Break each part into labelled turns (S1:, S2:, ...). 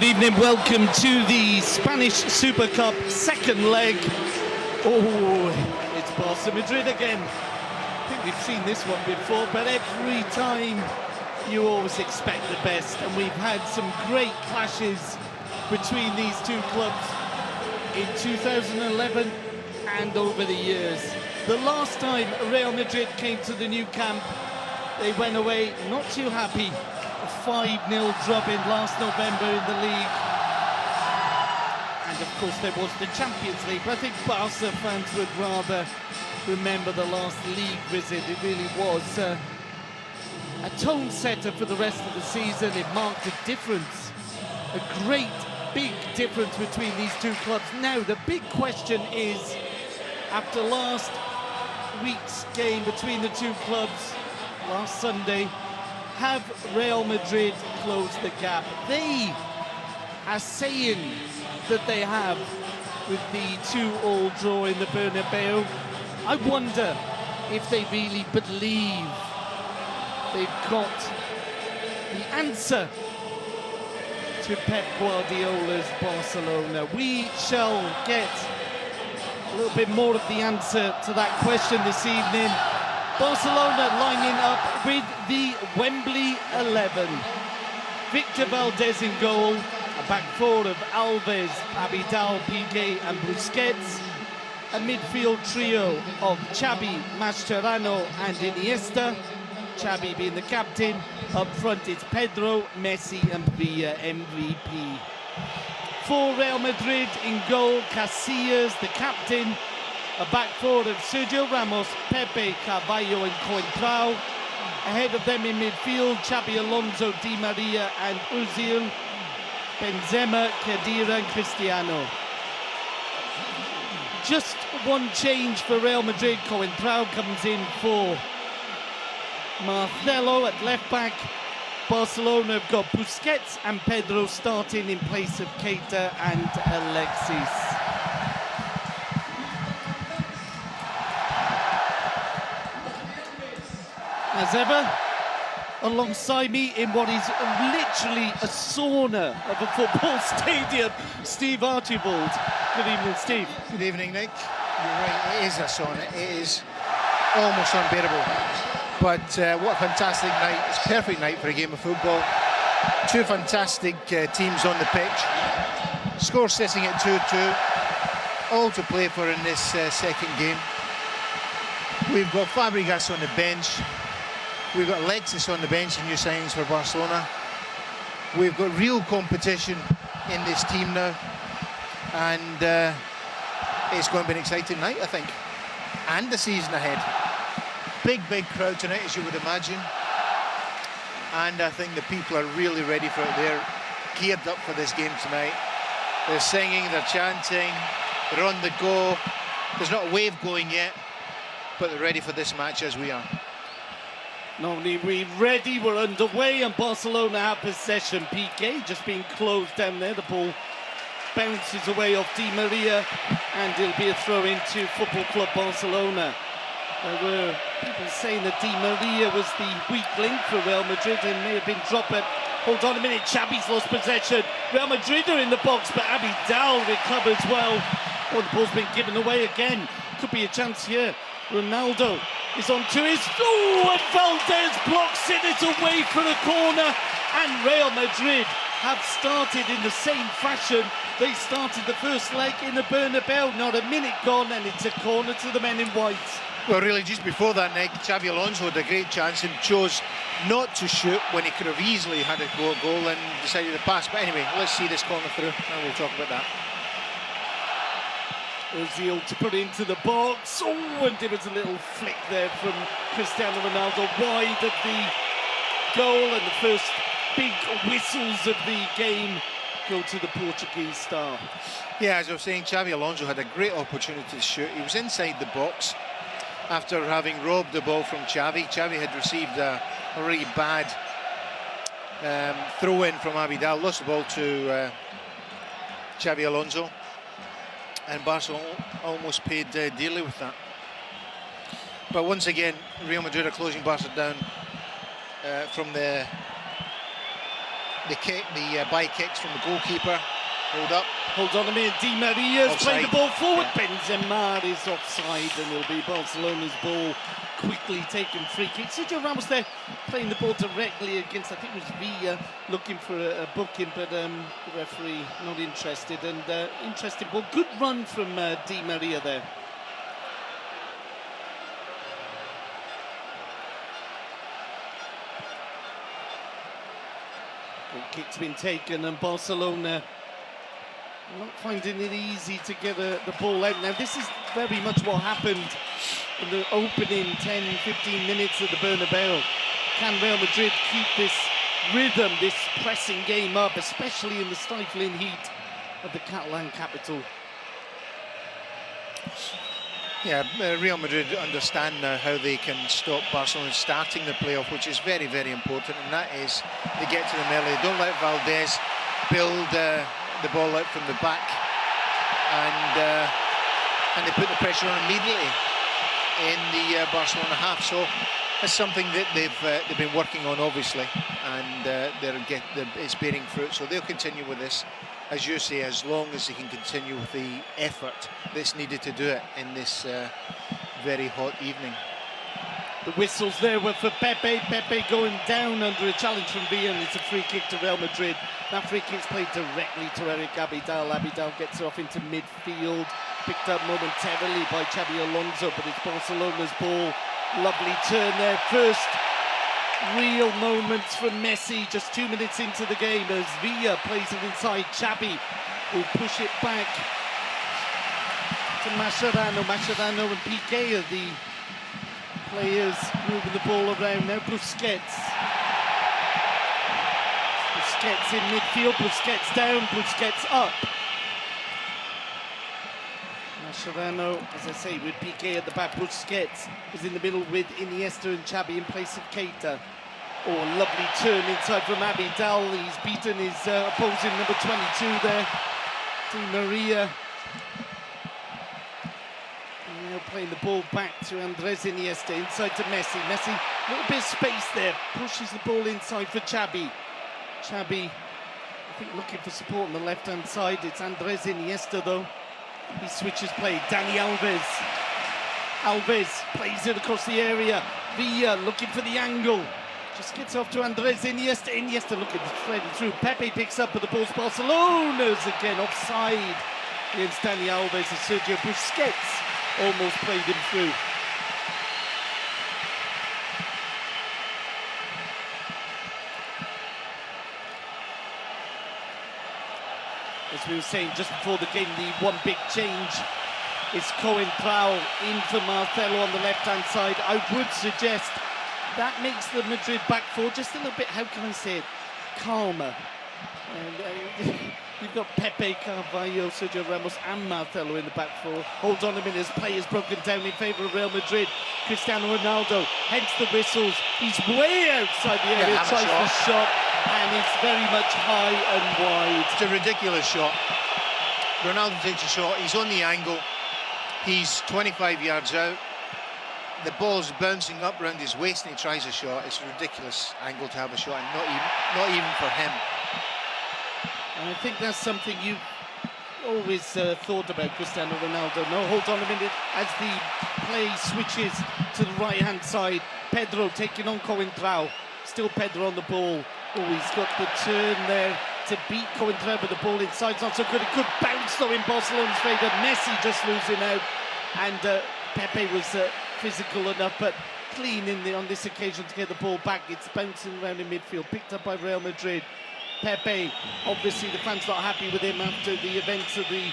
S1: good evening. Welcome to the Spanish Super Cup second leg. Oh, it's Barca Madrid again. I think we've seen this one before, but every time you always expect the best, and we've had some great clashes between these two clubs in 2011 and over the years. The last time Real Madrid came to the new camp, they went away not too happy. A 5-0 drubbing last November in the league. And of course there was the Champions League, but I think Barca fans would rather remember the last league visit. It really was a tone setter for the rest of the season. It marked a difference, a great big difference between these two clubs. Now the big question is, after last week's game between the two clubs last Sunday, have Real Madrid closed the gap? They are saying that they have, with the 2-2 draw in the Bernabeu. I wonder if they really believe they've got the answer to Pep Guardiola's Barcelona. We shall get a little bit more of the answer to that question this evening. Barcelona lining up with the Wembley 11. Victor Valdez in goal, a back four of Alves, Abidal, Piqué and Busquets. A midfield trio of Xavi, Mascherano and Iniesta. Xavi being the captain. Up front it's Pedro, Messi and Villa, MVP. For Real Madrid in goal, Casillas, the captain. A back four of Sergio Ramos, Pepe, Carvalho and Coentrao. Ahead of them in midfield, Xabi Alonso, Di Maria and Ozil. Benzema, Khedira and Cristiano. Just one change for Real Madrid. Coentrao comes in for Marcelo at left back. Barcelona have got Busquets and Pedro starting in place of Keita and Alexis. As ever, alongside me in what is literally a sauna of a football stadium, Steve Archibald. Good evening, Steve.
S2: Good evening, Nick. You're right, it is a sauna. It is almost unbearable. But what a fantastic night. It's a perfect night for a game of football. Two fantastic teams on the pitch. Score sitting at 2-2. All to play for in this second game. We've got Fabregas on the bench. We've got Alexis on the bench, new signings for Barcelona. We've got real competition in this team now. And it's going to be an exciting night, I think. And the season ahead. Big crowd tonight, as you would imagine. And I think the people are really ready for it. They're geared up for this game tonight. They're singing, they're chanting, they're on the go. There's not a wave going yet, but they're ready for this match as we are.
S1: Not only we're ready, we're underway, and Barcelona have possession. Piqué just being closed down there. The ball bounces away off Di Maria, and it'll be a throw into Football Club Barcelona. There were people saying that Di Maria was the weak link for Real Madrid and may have been dropped, but hold on a minute, Xavi's lost possession. Real Madrid are in the box, but Abidal recovers well. Oh, the ball's been given away again. Could be a chance here. Ronaldo is on to his... Oh, and Valdez blocks it. It's away for the corner. And Real Madrid have started in the same fashion. They started the first leg in the Bernabeu. Not a minute gone, and it's a corner to the men in white.
S2: Well, really, just before that, Nick, Xabi Alonso had a great chance and chose not to shoot when he could have easily had a goal and decided to pass. But anyway, let's see this corner through, and we'll talk about that.
S1: Ozil to put into the box. Oh, and there was a little flick there from Cristiano Ronaldo wide of the goal, and the first big whistles of the game go to the Portuguese star.
S2: Yeah, as I was saying, Xabi Alonso had a great opportunity to shoot. He was inside the box after having robbed the ball from Xavi. Xavi had received a really bad throw-in from Abidal, lost the ball to Xabi Alonso. And Barcelona almost paid dearly with that. But once again, Real Madrid are closing Barca down from the the kick, the by kicks from the goalkeeper. Hold up.
S1: Hold on a minute, Di Maria's playing the ball forward.
S2: Yeah.
S1: Benzema is offside, and it'll be Barcelona's ball. Quickly taken free kick. Sergio Ramos there playing the ball directly against, I think it was Villa, looking for a booking, but the referee not interested. And interesting ball. Good run from Di Maria there. Goal kick's been taken, and Barcelona not finding it easy to get the ball out. Now, this is very much what happened in the opening 10-15 minutes of the Bernabeu. Can Real Madrid keep this rhythm, this pressing game up, especially in the stifling heat of the Catalan capital?
S2: Yeah, Real Madrid understand now how they can stop Barcelona starting the playoff, which is very, very important, and that is they get to them early. They don't let Valdez build the ball out from the back, and they put the pressure on immediately in the Barcelona half. So that's something that they've been working on, obviously, and it's bearing fruit. So they'll continue with this, as you say, as long as they can continue with the effort that's needed to do it in this very hot evening.
S1: The whistles there were for Pepe. Pepe going down under a challenge from Villa, and it's a free kick to Real Madrid. That free kick's played directly to Eric Abidal. Abidal gets it off into midfield, picked up momentarily by Xabi Alonso, but it's Barcelona's ball. Lovely turn there. First real moments from Messi, just 2 minutes into the game, as Villa plays it inside. Xabi will push it back to Mascherano. Mascherano and Piqué are the players moving the ball around now. Busquets in midfield, Busquets down, Busquets up. Mascherano, as I say, with Piqué at the back. Busquets is in the middle with Iniesta and Xabi in place of Keita. Oh, a lovely turn inside from Abidal. He's beaten his opposing number 22 there, Di Maria. Now playing the ball back to Andres Iniesta, inside to Messi. Messi, a little bit of space there, pushes the ball inside for Xabi. Xabi, I think, looking for support on the left-hand side. It's Andres Iniesta, though. He switches play. Dani Alves. Alves plays it across the area. Villa looking for the angle. Just gets off to Andres Iniesta. Iniesta looking to thread it through. Pepe picks up, but the ball's Barcelona's again offside against Dani Alves, and Sergio Busquets almost played him through. As we were saying just before the game, the one big change is Coentrao in for Marcelo on the left-hand side. I would suggest that makes the Madrid back four just a little bit, how can I say it, calmer. And you've got Pepe, Carvalho, Sergio Ramos and Marcelo in the back four. Hold on a minute, his play is broken down in favour of Real Madrid. Cristiano Ronaldo, hence the whistles. He's way outside the area, tries the shot, and it's very much high and wide.
S2: It's a ridiculous shot. Ronaldo takes a shot, he's on the angle, he's 25 yards out. The ball's bouncing up around his waist and he tries a shot. It's a ridiculous angle to have a shot, and not even for him.
S1: And I think that's something you've always thought about Cristiano Ronaldo. No, hold on a minute, as the play switches to the right-hand side. Pedro taking on Coentrao. Still Pedro on the ball. Oh, he's got the turn there to beat Coentrao, but the ball inside's not so good. A good bounce though in Barcelona's favour. Messi just losing out, and Pepe was physical enough, but clean on this occasion to get the ball back. It's bouncing around in midfield, picked up by Real Madrid. Pepe, obviously the fans not happy with him after the events of the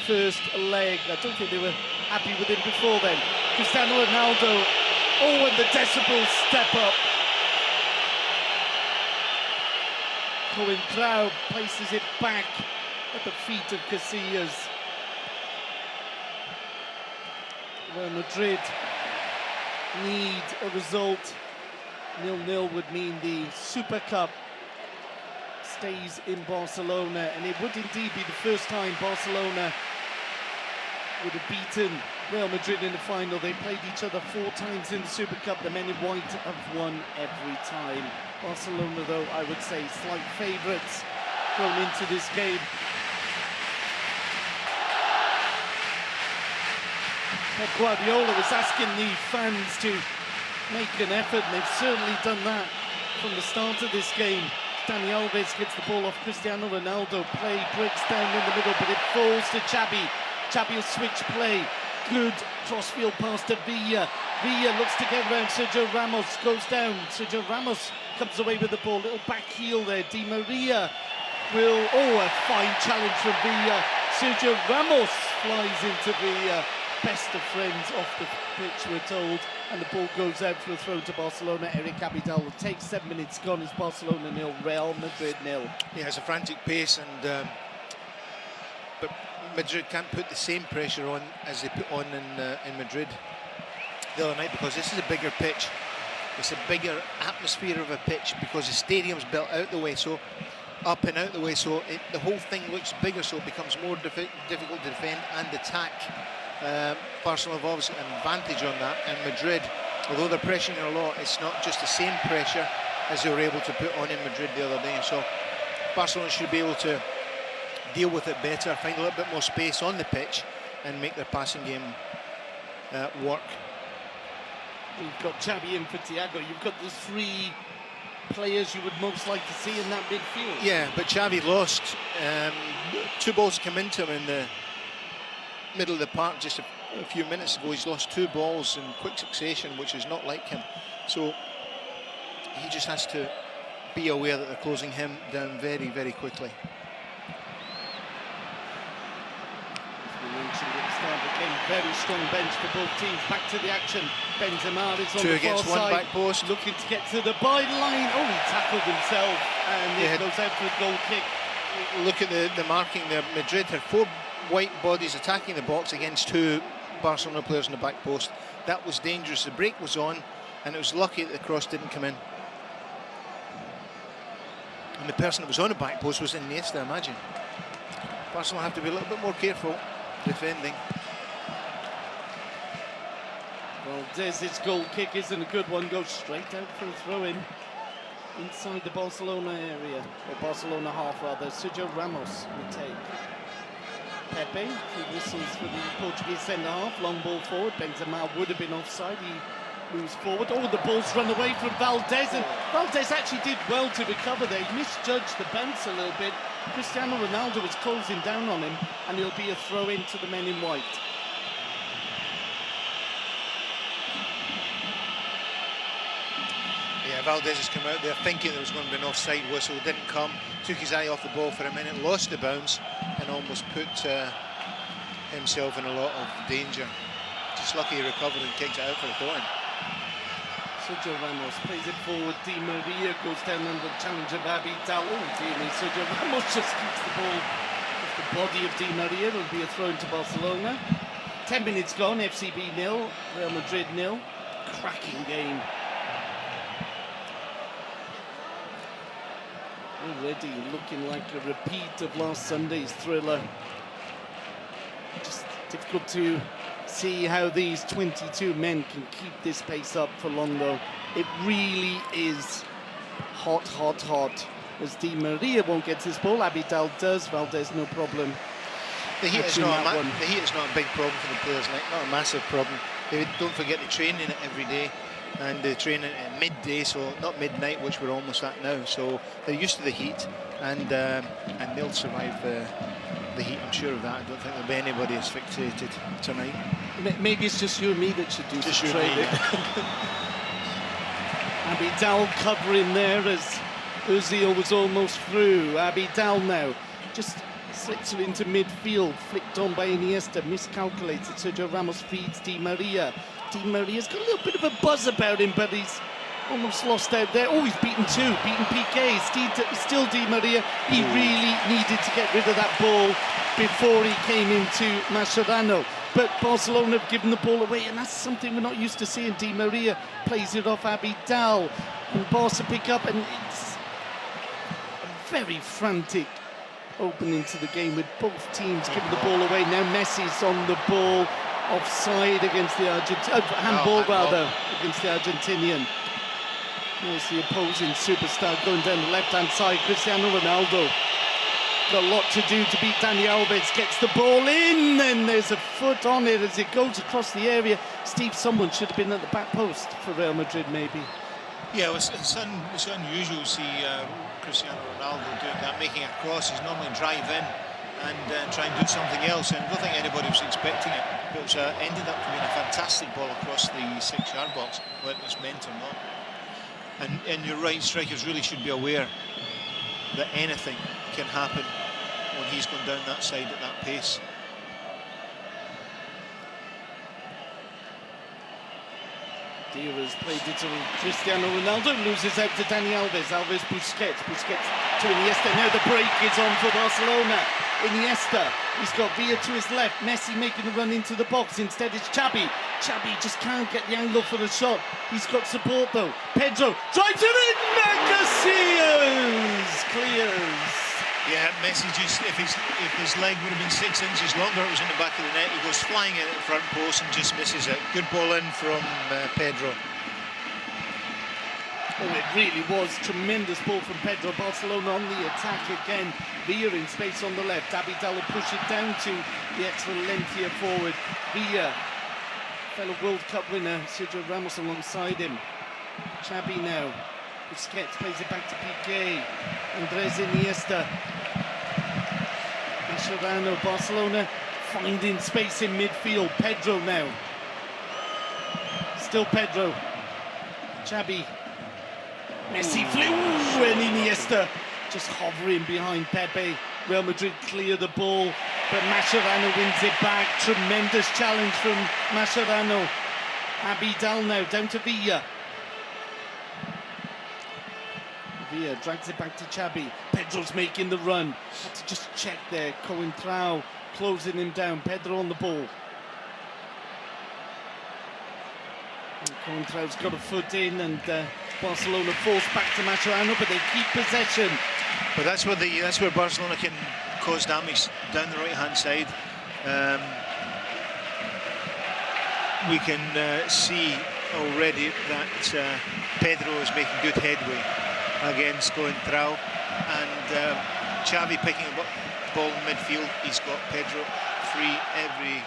S1: first leg. I don't think they were happy with him before then. Cristiano Ronaldo, oh, and the decibels step up. Coentrao places it back at the feet of Casillas. Real Madrid need a result. 0-0 would mean the Super Cup stays in Barcelona, and it would indeed be the first time Barcelona would have beaten Real Madrid in the final. They played each other 4 times in the Super Cup. The men in white have won every time. Barcelona, though, I would say slight favourites going into this game. Pep Guardiola was asking the fans to make an effort, and they've certainly done that from the start of this game. Dani Alves gets the ball off Cristiano Ronaldo. Play breaks down in the middle, but it falls to Xavi. Xavi will switch play. Good crossfield pass to Villa. Villa looks to get around Sergio Ramos, goes down. Sergio Ramos comes away with the ball. Little back heel there. Di Maria will, a fine challenge from Villa. Sergio Ramos flies into Villa. Best of friends off the pitch, we're told, and the ball goes out for a throw to Barcelona. Eric Abidal will take 7 minutes gone. It's Barcelona 0, Real Madrid 0.
S2: Yeah, it's a frantic pace, and but Madrid can't put the same pressure on as they put on in Madrid the other night, because this is a bigger pitch. It's a bigger atmosphere of a pitch because the stadium's built out the way, so up and out the way, so the whole thing looks bigger, so it becomes more difficult to defend and attack. Barcelona have obviously an advantage on that, and Madrid, although they're pressuring a lot, it's not just the same pressure as they were able to put on in Madrid the other day. So Barcelona should be able to deal with it better, find a little bit more space on the pitch, and make their passing game work.
S1: You've got Xavi in for Thiago. You've got the 3 players you would most like to see in that midfield.
S2: Yeah, but Xavi lost 2 balls come into him in the middle of the park just a few minutes ago. He's lost 2 balls in quick succession, which is not like him. So he just has to be aware that they're closing him down very, very quickly.
S1: As we mentioned at the start of the game, very strong bench for both teams. Back to the action. Benzema is on
S2: 2
S1: the
S2: against
S1: far
S2: 1
S1: side,
S2: back post.
S1: looking to get to the byline. Oh, he tackled himself, and it goes out for a goal kick.
S2: Look at the marking there. Madrid had 4 white bodies attacking the box against 2 Barcelona players in the back post. That was dangerous. The break was on, and it was lucky that the cross didn't come in. And the person that was on the back post was Iniesta, imagine. Barcelona have to be a little bit more careful defending.
S1: Valdez's goal kick isn't a good one. Goes straight out for a throw-in inside the Barcelona area, or Barcelona half rather. Sergio Ramos will take. Pepe, who whistles for the Portuguese centre-half, long ball forward. Benzema would have been offside. He moves forward. Oh, the ball's run away from Valdez, and Valdez actually did well to recover there. He misjudged the bounce a little bit. Cristiano Ronaldo was closing down on him, and it'll be a throw-in to the men in white.
S2: Yeah, Valdez has come out there thinking there was going to be an offside whistle. Didn't come. Took his eye off the ball for a minute, lost the bounce, and almost put himself in a lot of danger. Just lucky he recovered and kicked it out for a throw-in.
S1: Sergio Ramos plays it forward. Di Maria goes down under the challenge of Abidal. Oh dear me, Sergio Ramos just keeps the ball off the body of Di Maria. It'll be a throw to Barcelona. 10 minutes gone, FCB 0, Real Madrid 0. Cracking game. Already looking like a repeat of last Sunday's thriller. Just difficult to see how these 22 men can keep this pace up for long, though. It really is hot, hot, hot. As Di Maria won't get his ball, Abidal does. Valdez, no problem.
S2: The heat is not a big problem for the players, like, not a massive problem. They don't forget to train in it every day, and they train at midday, so not midnight, which we're almost at now. So they're used to the heat, and they'll survive the heat. I'm sure of that. I don't think there'll be anybody asphyxiated tonight.
S1: Maybe it's just you and me that should do
S2: just
S1: the training. Abidal covering there as Özil was almost through. Abidal now just slips it into midfield, flicked on by Iniesta, miscalculated. Sergio Ramos feeds Di Maria. Di Maria's got a little bit of a buzz about him, but he's almost lost out there. Oh, he's beaten Piqué. Still Di Maria. He really needed to get rid of that ball before he came into Mascherano. But Barcelona have given the ball away, and that's something we're not used to seeing. Di Maria plays it off Abidal, and Barca pick up, and it's a very frantic opening to the game with both teams giving the ball away. Now Messi's on the ball. Offside against the handball rather, against the Argentinian. There's the opposing superstar going down the left-hand side, Cristiano Ronaldo. Got a lot to do to beat Dani Alves, gets the ball in, and there's a foot on it as it goes across the area. Steve, someone should have been at the back post for Real Madrid, maybe.
S3: Yeah, it's unusual to see Cristiano Ronaldo doing that, making a cross. He's normally drive in and try and do something else, and I don't think anybody was expecting it. But it was, ended up being a fantastic ball across the 6-yard box, whether it was meant or not. And you're right, strikers really should be aware that anything can happen when he's gone down that side at that pace.
S1: Diaz played it to Cristiano Ronaldo, loses out to Dani Alves. Alves, Busquets to Iniesta. Now the break is on for Barcelona. Iniesta, he's got Villa to his left. Messi making the run into the box. Instead it's Xavi. Xavi just can't get the angle for the shot. He's got support though. Pedro drives it in. Casillas clears.
S3: Yeah, Messi just, if his leg would have been 6 inches longer, it was in the back of the net. He goes flying in at the front post and just misses it. Good ball in from Pedro.
S1: Oh, it really was tremendous ball from Pedro. Barcelona on the attack again. Villa in space on the left. Abidal will push it down to the ex-Valencia forward. Villa, fellow World Cup winner, Sergio Ramos alongside him. Xavi now. Busquets plays it back to Piqué. Andres Iniesta. Mascherano, Barcelona finding space in midfield. Pedro now. Still Pedro. Xavi. Messi flew, and Iniesta just hovering behind Pepe. Real Madrid clear the ball, but Mascherano wins it back. Tremendous challenge from Mascherano. Abidal now down to Villa. Villa drags it back to Xavi. Pedro's making the run. Had to just check there. Coentrao closing him down. Pedro on the ball. Coentrao's got a foot in, and Barcelona forced back to Mascherano, but they keep possession.
S3: But that's where Barcelona can cause damage down the right-hand side. We can see already that Pedro is making good headway against Coentrao, and Xavi picking a ball in midfield. He's got Pedro free every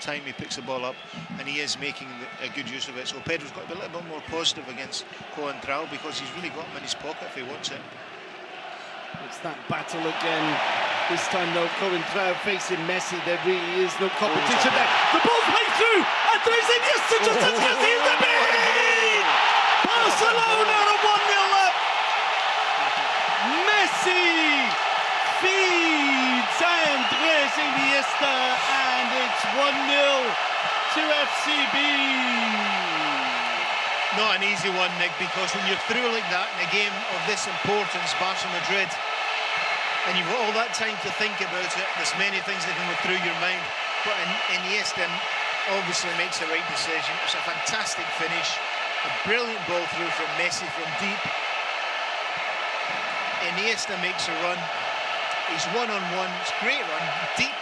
S3: time he picks the ball up, and he is making a good use of it. So Pedro's got to be a little bit more positive against Coentrao, because he's really got him in his pocket if he wants it.
S1: It's that battle again. This time though, Coentrao facing Messi. There really is no competition there. The ball's played through, and there's Iniesta just as Casillas the beat! Barcelona are 1-0 up. Messi feeds Andres Iniesta, and it's 1-0 to FCB.
S3: Not an easy one, Nick, because when you're through like that in a game of this importance, Barca Madrid, and you've got all that time to think about it, there's many things that can go through your mind, but Iniesta obviously makes the right decision. It's a fantastic finish, a brilliant ball through from Messi from deep. Iniesta makes a run. He's one-on-one. It's a great run, deep.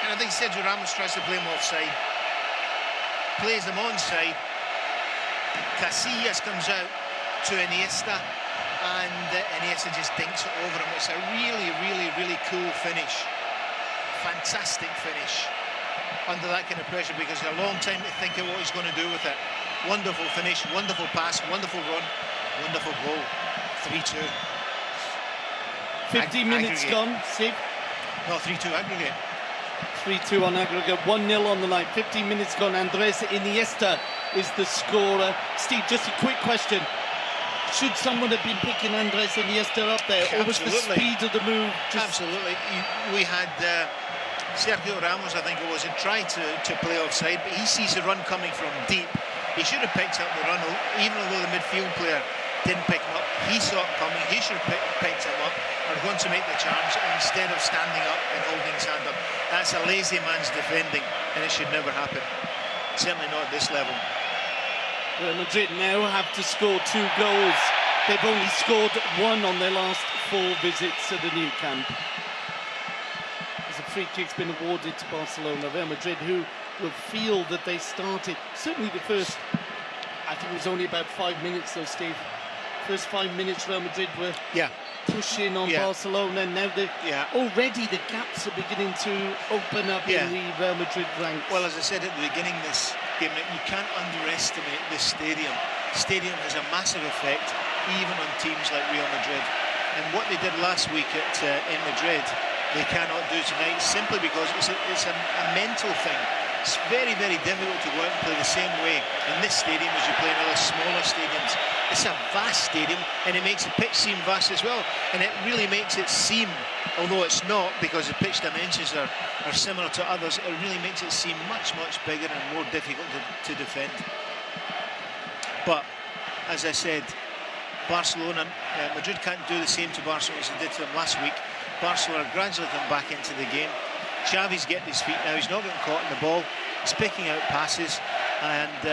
S3: And I think Sergio Ramos tries to play him offside. Plays him onside. Casillas comes out to Iniesta, and Iniesta just dinks it over him. It's a really, really, really cool finish. Fantastic finish under that kind of pressure, because a long time to think of what he's going to do with it. Wonderful finish, wonderful pass, wonderful run, wonderful goal. 3-2.
S1: 15 minutes
S3: aggregate.
S1: gone, Steve.
S3: No, 3-2 aggregate.
S1: 3-2 on aggregate, 1-0 on the night. 15 minutes gone. Andres Iniesta is the scorer. Steve, just a quick question. Should someone have been picking Andres Iniesta up there? Or was the speed of the move just...
S3: Absolutely. We had Sergio Ramos, I think it was, had tried to play offside, but he sees the run coming from deep. He should have picked up the run, even though the midfield player didn't pick him up. He saw it coming. He should have picked him up, or going to make the challenge instead of standing up and holding his hand up. That's a lazy man's defending, and it should never happen. Certainly not at this level.
S1: Real Madrid now have to score 2 goals. They've only scored 1 on their last 4 visits to the new camp. There's a free kick's been awarded to Barcelona. Real Madrid, who will feel that they started, certainly the first, I think it was only about 5 minutes though, Steve. First 5 minutes Real Madrid were pushing on Barcelona. Now already the gaps are beginning to open up in the Real Madrid ranks.
S3: Well, as I said at the beginning of this game, you can't underestimate this stadium. The stadium has a massive effect even on teams like Real Madrid. And what they did last week in Madrid, they cannot do tonight, simply because it's a mental thing. It's very, very difficult to go out and play the same way in this stadium as you play in other smaller stadiums. It's a vast stadium, and it makes the pitch seem vast as well. And it really makes it seem, although it's not, because the pitch dimensions are similar to others, it really makes it seem much, much bigger and more difficult to defend. But, as I said, Barcelona, Madrid can't do the same to Barcelona as they did to them last week. Barcelona gradually come back into the game. Xavi's getting his feet now, he's not getting caught in the ball, he's picking out passes, and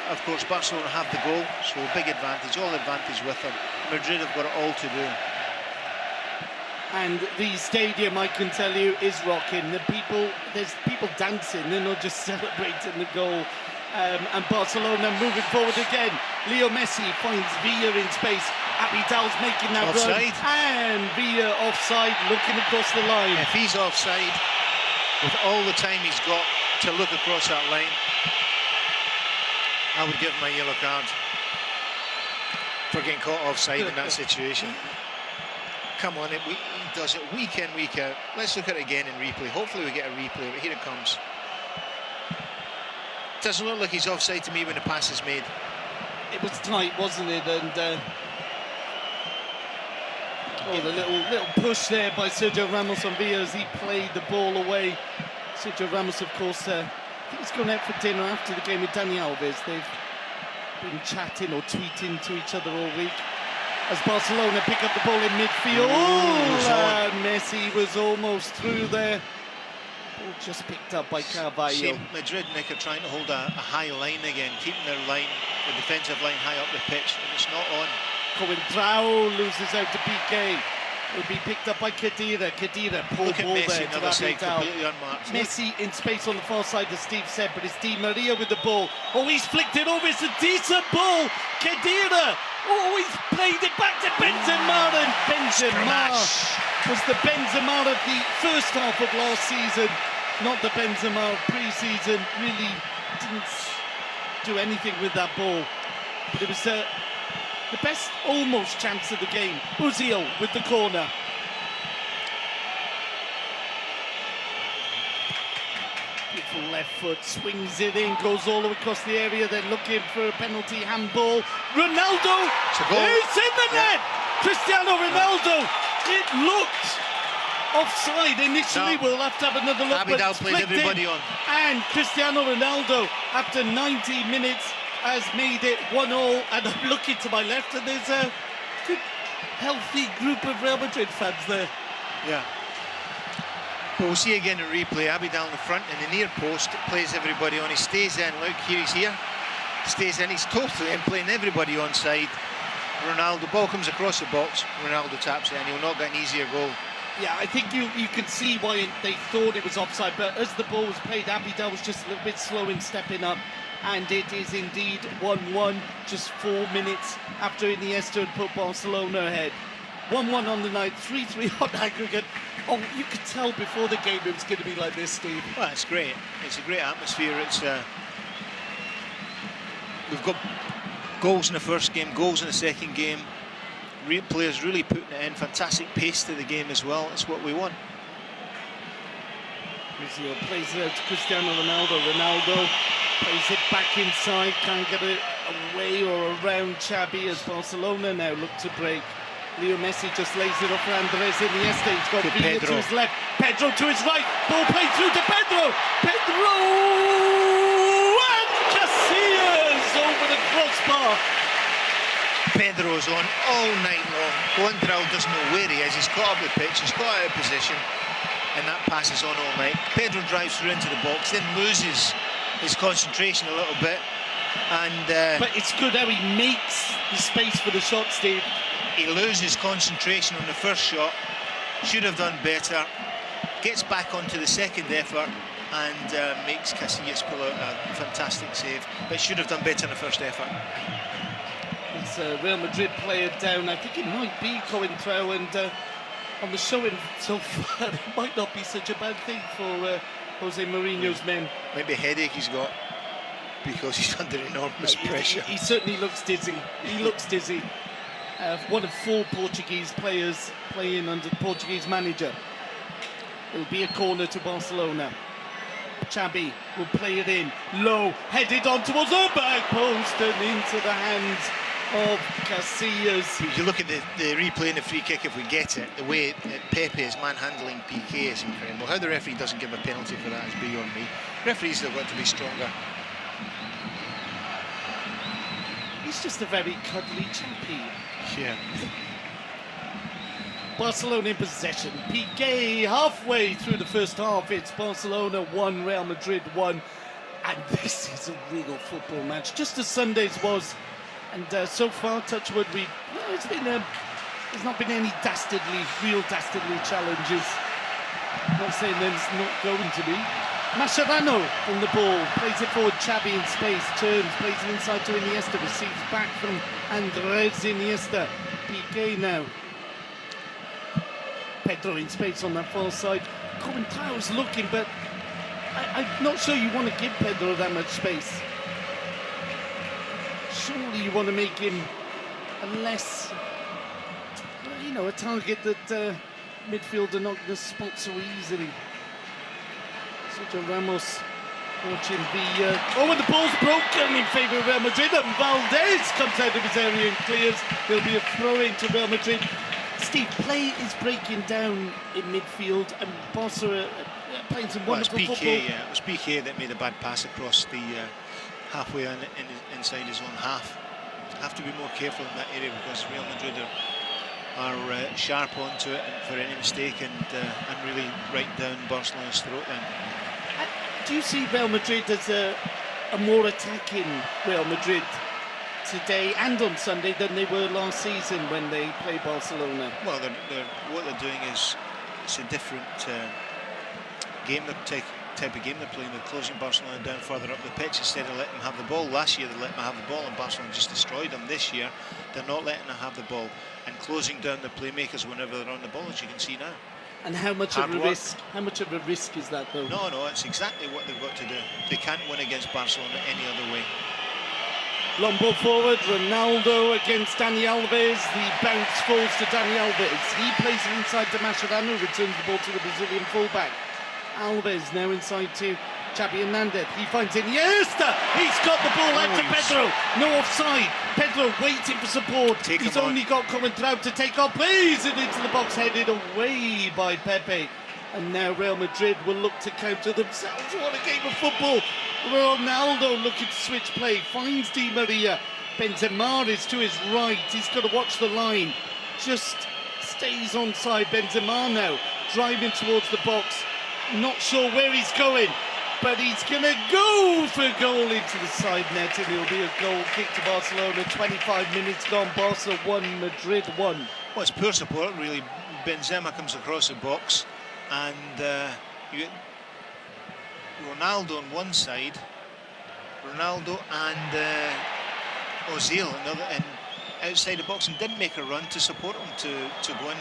S3: of course Barcelona have the goal, so a big advantage, all advantage with them. Madrid have got it all to do.
S1: And the stadium, I can tell you, is rocking. There's people dancing, they're not just celebrating the goal. And Barcelona moving forward again. Leo Messi finds Villa in space. Abidal's making that
S3: offside.
S1: run. And Villa offside, looking across the line.
S3: If he's offside, with all the time he's got to look across that line, I would give him a yellow card for getting caught offside in that situation. Come on, he does it week in, week out. Let's look at it again in replay. Hopefully we get a replay, but here it comes. Doesn't look like he's offside to me when the pass is made.
S1: It was tight, wasn't it? And the little push there by Sergio Ramos on Villa as he played the ball away. Sergio Ramos, of course, I think he's gone out for dinner after the game with Dani Alves. They've been chatting or tweeting to each other all week. As Barcelona pick up the ball in midfield. Messi was almost through there. Ball just picked up by Carvalho.
S3: See, Madrid, Nick, are trying to hold a high line again, keeping their line, the defensive line high up the pitch, and it's not on.
S1: Coentrao loses out to Piqué. Will be picked up by Khedira. Khedira, poor ball
S3: Messi,
S1: there to
S3: side,
S1: Abidal.
S3: completely unmarked.
S1: Messi in space on the far side, as Steve said, but it's Di Maria with the ball. Oh, he's flicked it over. It's a decent ball. Khedira. Oh, he's played it back to Benzema, and Benzema was the Benzema of the first half of last season, not the Benzema of pre-season. Really didn't do anything with that ball, but it was the best almost chance of the game. Ozil with the corner. Beautiful left foot, swings it in, goes all the way across the area. They're looking for a penalty, handball. Ronaldo, it's in the net! Cristiano Ronaldo, it looked offside initially. We'll have to have another look.
S3: Abidal played everybody on.
S1: And Cristiano Ronaldo, after 90 minutes, has made it 1-1, and I'm looking to my left, and there's a good, healthy group of Real Madrid fans there.
S3: Yeah. But we'll see again in replay. Abidal in the front, and the near post plays everybody on. He stays in. Look, here he's here. Stays in. He's totally in, playing everybody on side. Ronaldo, ball comes across the box. Ronaldo taps it, and he'll not get an easier goal.
S1: Yeah, I think you can see why they thought it was offside, but as the ball was played, Abidal was just a little bit slow in stepping up. And it is indeed 1-1, just 4 minutes after Iniesta had put Barcelona ahead. 1-1 on the night, 3-3 on aggregate. Oh, you could tell before the game it was going to be like this, Steve.
S3: Well, it's great. It's a great atmosphere. It's we've got goals in the first game, goals in the second game. Players really putting it in. Fantastic pace to the game as well. That's what we want.
S1: Rizzo plays it out to Cristiano Ronaldo. Ronaldo plays it back inside, can't get it away or around Xavi as Barcelona now look to break. Leo Messi just lays it up for Andres Iniesta. He's got Villa to his left, Pedro to his right. Ball played through to Pedro. Pedro and Casillas over the crossbar.
S3: Pedro's on all night long. Coentrao doesn't know where he is. He's caught up the pitch. He's got out of position, and that pass is on all night. Pedro drives through into the box, then loses his concentration a little bit, and
S1: but it's good how he makes the space for the shot, Steve.
S3: He loses concentration on the first shot. Should have done better. gets back onto the second effort and makes Casillas pull out a fantastic save, but should have done better in the first effort.
S1: It's a Real Madrid player down. I think it might be Coentrao, and on the showing so far, it might not be such a bad thing for Jose Mourinho's men.
S3: Maybe a headache he's got because he's under enormous pressure.
S1: He certainly looks dizzy. He looks dizzy. One of 4 Portuguese players playing under the Portuguese manager. It'll be a corner to Barcelona. Xavi will play it in, low, headed on towards the back post and into the hands of Casillas.
S3: If you look at the replay and the free kick, if we get it, the way that Pepe is manhandling PK is incredible. How the referee doesn't give a penalty for that is beyond me. Referees have got to be stronger.
S1: He's just a very cuddly chappy.
S3: Yeah.
S1: Barcelona in possession. Piqué halfway through the first half. It's Barcelona 1, Real Madrid 1. And this is a real football match, just as Sunday's was. And so far, touch wood, there's not been any real dastardly challenges. I'm not saying there's not going to be. Mascherano on the ball, plays it forward, Xavi in space, turns, plays it inside to Iniesta, receives back from Andres Iniesta. Piqué now. Pedro in space on that far side. Coentrao's looking, but I'm not sure you want to give Pedro that much space. Surely you want to make him a less, a target that midfield are not going to spot so easily. Sergio Ramos watching and the ball's broken in favour of Real Madrid, and Valdez comes out of his area and clears. There'll be a throw-in to Real Madrid. Steve, play is breaking down in midfield, and Barca are playing some wonderful football.
S3: Yeah, it was Piqué that made a bad pass across the halfway inside his own half. Have to be more careful in that area because Real Madrid are sharp onto it for any mistake and really right down Barcelona's throat then.
S1: Do you see Real Madrid as a more attacking Real Madrid today and on Sunday than they were last season when they played Barcelona?
S3: Well, what they're doing is it's a different game, type of game they're playing. They're closing Barcelona down further up the pitch instead of letting them have the ball. Last year they let them have the ball and Barcelona just destroyed them. This year they're not letting them have the ball and closing down the playmakers whenever they're on the ball, as you can see now.
S1: And how much of a risk? How much of a risk is that, though?
S3: No, it's exactly what they've got to do. They can't win against Barcelona any other way.
S1: Long ball forward, Ronaldo against Dani Alves. The bounce falls to Dani Alves. He plays it inside to Mascherano, returns the ball to the Brazilian fullback. Alves now inside to Xavi Hernandez. He finds Iniesta. He's got the ball out to Pedro. No offside. Pedro waiting for support. He's only got Coentrao to take off. Plays it into the box, headed away by Pepe. And now Real Madrid will look to counter themselves. What a game of football. Ronaldo looking to switch play. Finds Di Maria. Benzema is to his right. He's got to watch the line. Just stays onside. Benzema now driving towards the box. Not sure where he's going, but he's going to go for goal into the side net, and it'll be a goal kick to Barcelona. 25 minutes gone. Barca 1, Madrid 1.
S3: Well, it's poor support, really. Benzema comes across the box, and you get Ronaldo on one side, Ronaldo and Ozil and outside the box, and didn't make a run to support him to go in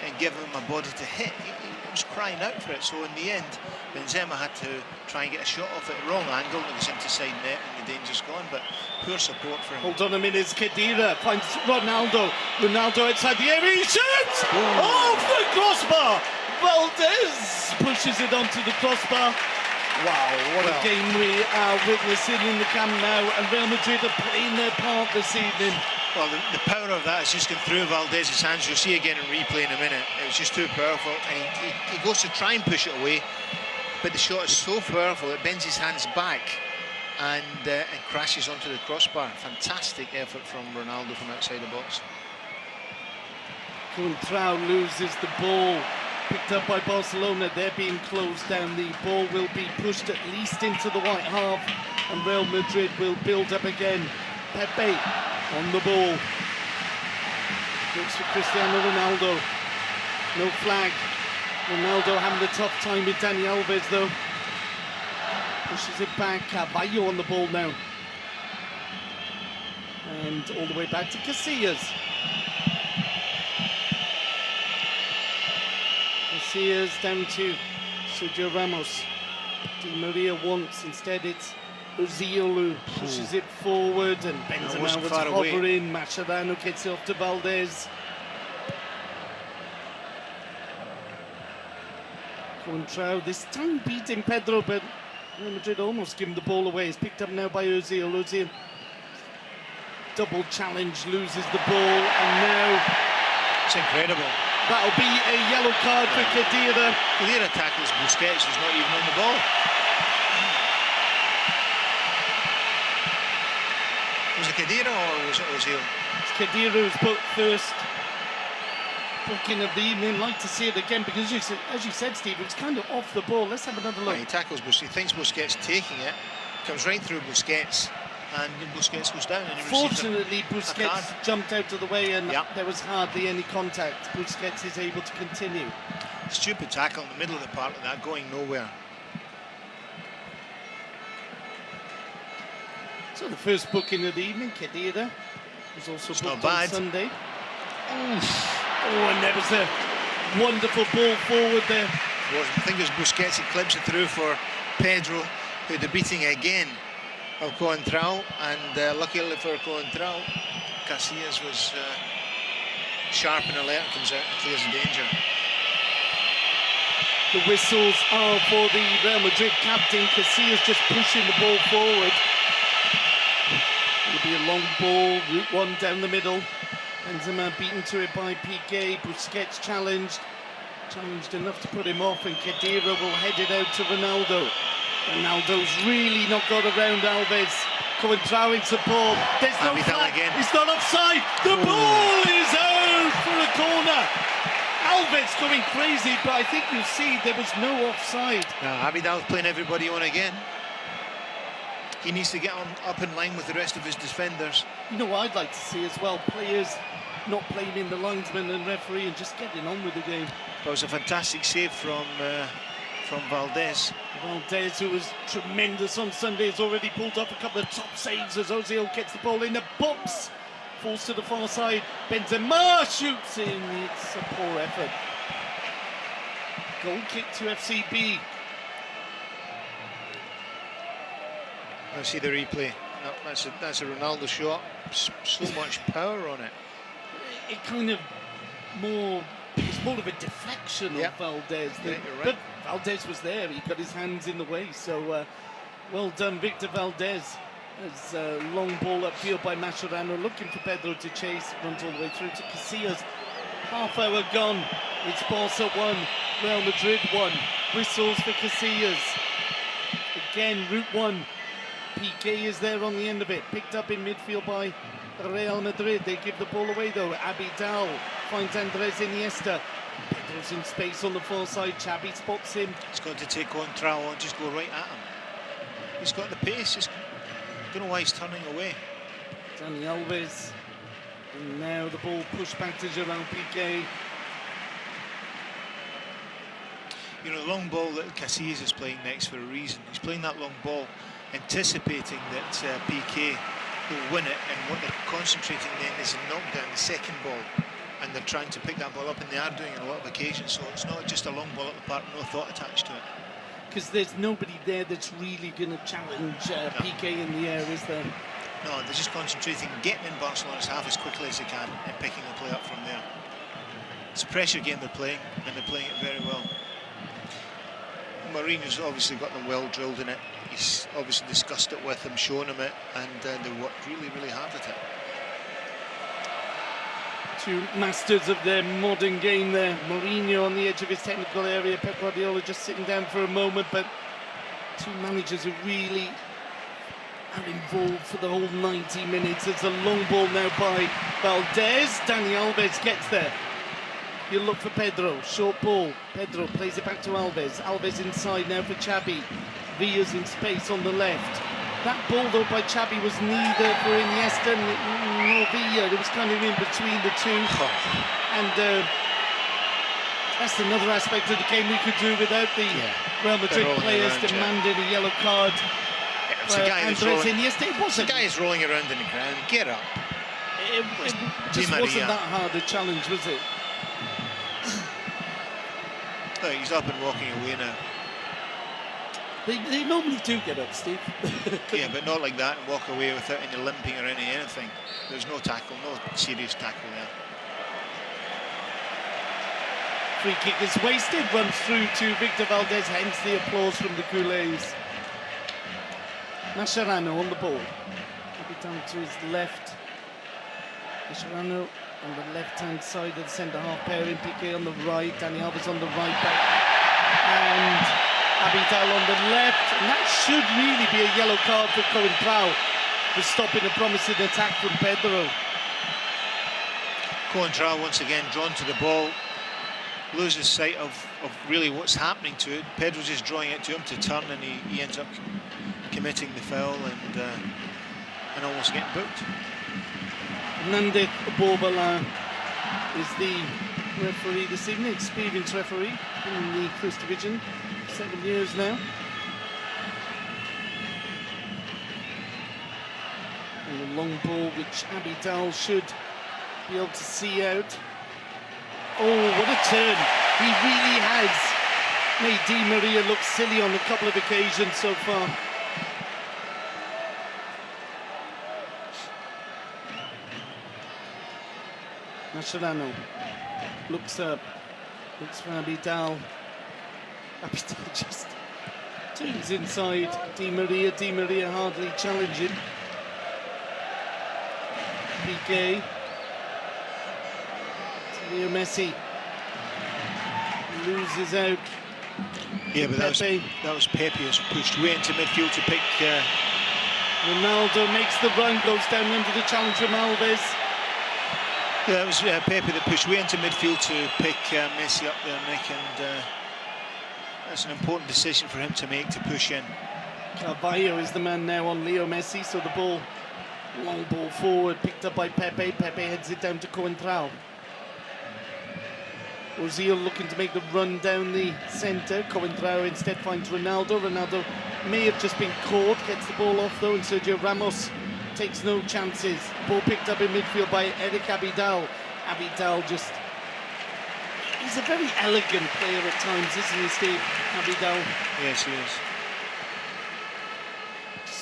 S3: and give him a body to hit. He was crying out for it, so in the end Benzema had to try and get a shot off at the wrong angle, and it was into side net and the danger's gone, but poor support for him.
S1: Hold on a minute, Khedira finds Ronaldo outside the area, he shoots! Off the crossbar! Valdez pushes it onto the crossbar. Wow, what a game we are witnessing in the Camp Nou, and Real Madrid are playing their part this evening.
S3: Well, the power of that has just gone through Valdez's hands. You'll see again in replay in a minute. It was just too powerful, and he goes to try and push it away, but the shot is so powerful it bends his hands back and crashes onto the crossbar. Fantastic effort from Ronaldo from outside the box.
S1: Coentrao loses the ball, picked up by Barcelona. They're being closed down. The ball will be pushed at least into the white half, and Real Madrid will build up again. Pepe on the ball. Looks for Cristiano Ronaldo. No flag. Ronaldo having a tough time with Dani Alves though. Pushes it back. Carvalho on the ball now. And all the way back to Casillas. Casillas down to Sergio Ramos. Di Maria wants, instead it's Ozil who pushes it forward, and Benzema was hovering. Mascherano gets it off to Valdez. Contrao this time beating Pedro, but Real Madrid almost give him the ball away. It's picked up now by Ozil. Ozil double challenge, loses the ball, and now
S3: it's incredible.
S1: That'll be a yellow card for Khedira.
S3: Khedira tackles Busquets, who's not even on the ball. Was it Khedira or was it Ozil?
S1: It's Khedira who's put first booking of the evening. Like to see it again because, as you said, Steve, it was kind of off the ball. Let's have another look.
S3: Well, he tackles Busquets, he thinks Busquets taking it, comes right through Busquets, and Busquets goes down. And he
S1: Fortunately, Busquets jumped out of the way, and there was hardly any contact. Busquets is able to continue.
S3: Stupid tackle in the middle of the park like that, going nowhere.
S1: So the first booking of the evening, Khedira, was also booked on Sunday. Oh, and there was a wonderful ball forward there.
S3: I think it was Busquets who clips it through for Pedro, who the beating again of Contrao, and luckily for Contrao, Casillas was sharp and alert, comes out and clears the danger.
S1: The whistles are for the Real Madrid captain. Casillas just pushing the ball forward. It'll be a long ball, route one down the middle. Benzema beaten to it by Piqué. Busquets challenged enough to put him off, and Khedira will head it out to Ronaldo. Ronaldo's really not got around Alves. Contrao in support. There's no flag. It's not offside. The ball is out for a corner. Alves going crazy, but I think you'll see there was no offside.
S3: Now Abidal's playing everybody on again. He needs to get up in line with the rest of his defenders.
S1: You know what I'd like to see as well? Players not blaming the linesman and referee and just getting on with the game.
S3: That was a fantastic save from Valdez.
S1: Valdez, who was tremendous on Sunday, has already pulled up a couple of top saves as Ozil gets the ball in the box. Falls to the far side. Benzema shoots in. It's a poor effort. Goal kick to FCB.
S3: I see the replay. No, that's a Ronaldo shot. So much power on it.
S1: It kind of it's more of a deflection of Valdez.
S3: Yeah, you're right.
S1: But Valdez was there. He got his hands in the way. So well done, Victor Valdez. As a long ball upfield by Mascherano, looking for Pedro to chase. Runs all the way through to Casillas. Half hour gone. It's Barca 1, Real Madrid 1. Whistles for Casillas. Again, route 1. Piqué is there on the end of it, picked up in midfield by Real Madrid. They give the ball away though. Abidal finds Andres Iniesta. Pedro's in space on the far side. Xavi spots him.
S3: He's got to take Contrao and just go right at him. He's got the pace. Don't know why he's turning away.
S1: Dani Alves. And now the ball pushed back to Gerard Piqué.
S3: You know, the long ball that Casillas is playing next for a reason. He's playing that long ball, anticipating that Piqué will win it, and what they're concentrating then is a knockdown, the second ball, and they're trying to pick that ball up, and they are doing it on a lot of occasions, so it's not just a long ball at the park, no thought attached to it.
S1: Because there's nobody there that's really going to challenge Piqué in the air, is there?
S3: No, they're just concentrating, getting in Barcelona's half as quickly as they can, and picking the play up from there. It's a pressure game they're playing, and they're playing it very well. Mourinho's obviously got them well drilled in it. He's obviously discussed it with them, shown them it, and they worked really, really hard at it.
S1: Two masters of their modern game there. Mourinho on the edge of his technical area, Pep Guardiola just sitting down for a moment, but two managers who really are involved for the whole 90 minutes. It's a long ball now by Valdez. Dani Alves gets there. He'll look for Pedro, short ball. Pedro plays it back to Alves. Alves inside now for Xavi. Villa's in space on the left. That ball though by Xavi was neither for Iniesta nor Villa. It was kind of in between the two. And That's another aspect of the game we could do without the Real Madrid players demanding a yellow card.
S3: It's a guy that's rolling.
S1: It wasn't.
S3: The guy is rolling around in the ground. Get up.
S1: It just wasn't that hard a challenge, was it?
S3: Oh, he's up and walking away now.
S1: They normally do get up, Steve.
S3: Yeah, but not like that and walk away without any limping or anything. There's no tackle, no serious tackle there.
S1: Free kick is wasted, runs through to Victor Valdez, hence the applause from the Culés. Mascherano on the ball. Maybe down to his left. Mascherano on the left-hand side of the centre-half pairing. Piqué on the right, Dani Alves on the right back. And Abidal on the left. And that should really be a yellow card for Coentrao for stopping a promising attack from Pedro.
S3: Coentrao once again drawn to the ball. Loses sight of really what's happening to it. Pedro's just drawing it to him to turn, and he ends up committing the foul and almost getting booked.
S1: Nandek Borbala is the referee this evening, experienced referee, been in the First Division 7 years now. And the long ball which Abidal should be able to see out. Oh, what a turn. He really has made Di Maria look silly on a couple of occasions so far. Mascherano looks up, looks for Abidal. Abidal just turns inside Di Maria hardly challenging. Piqué. Leo Messi loses out.
S3: Yeah, but that was Pepe who's pushed way into midfield to pick.
S1: Ronaldo makes the run, goes down under the challenge from Alves.
S3: Yeah, that was Pepe that pushed way into midfield to pick Messi up there, Nick, and that's an important decision for him to make, to push in.
S1: Carvalho is the man now on Leo Messi, so the ball, long ball forward, picked up by Pepe. Pepe heads it down to Coentrao. Ozil looking to make the run down the centre. Coentrao instead finds Ronaldo. Ronaldo may have just been caught, gets the ball off though, and Sergio Ramos takes no chances. Ball picked up in midfield by Eric Abidal. Abidal just... he's a very elegant player at times, isn't he, Steve? Abidal.
S3: Yes, he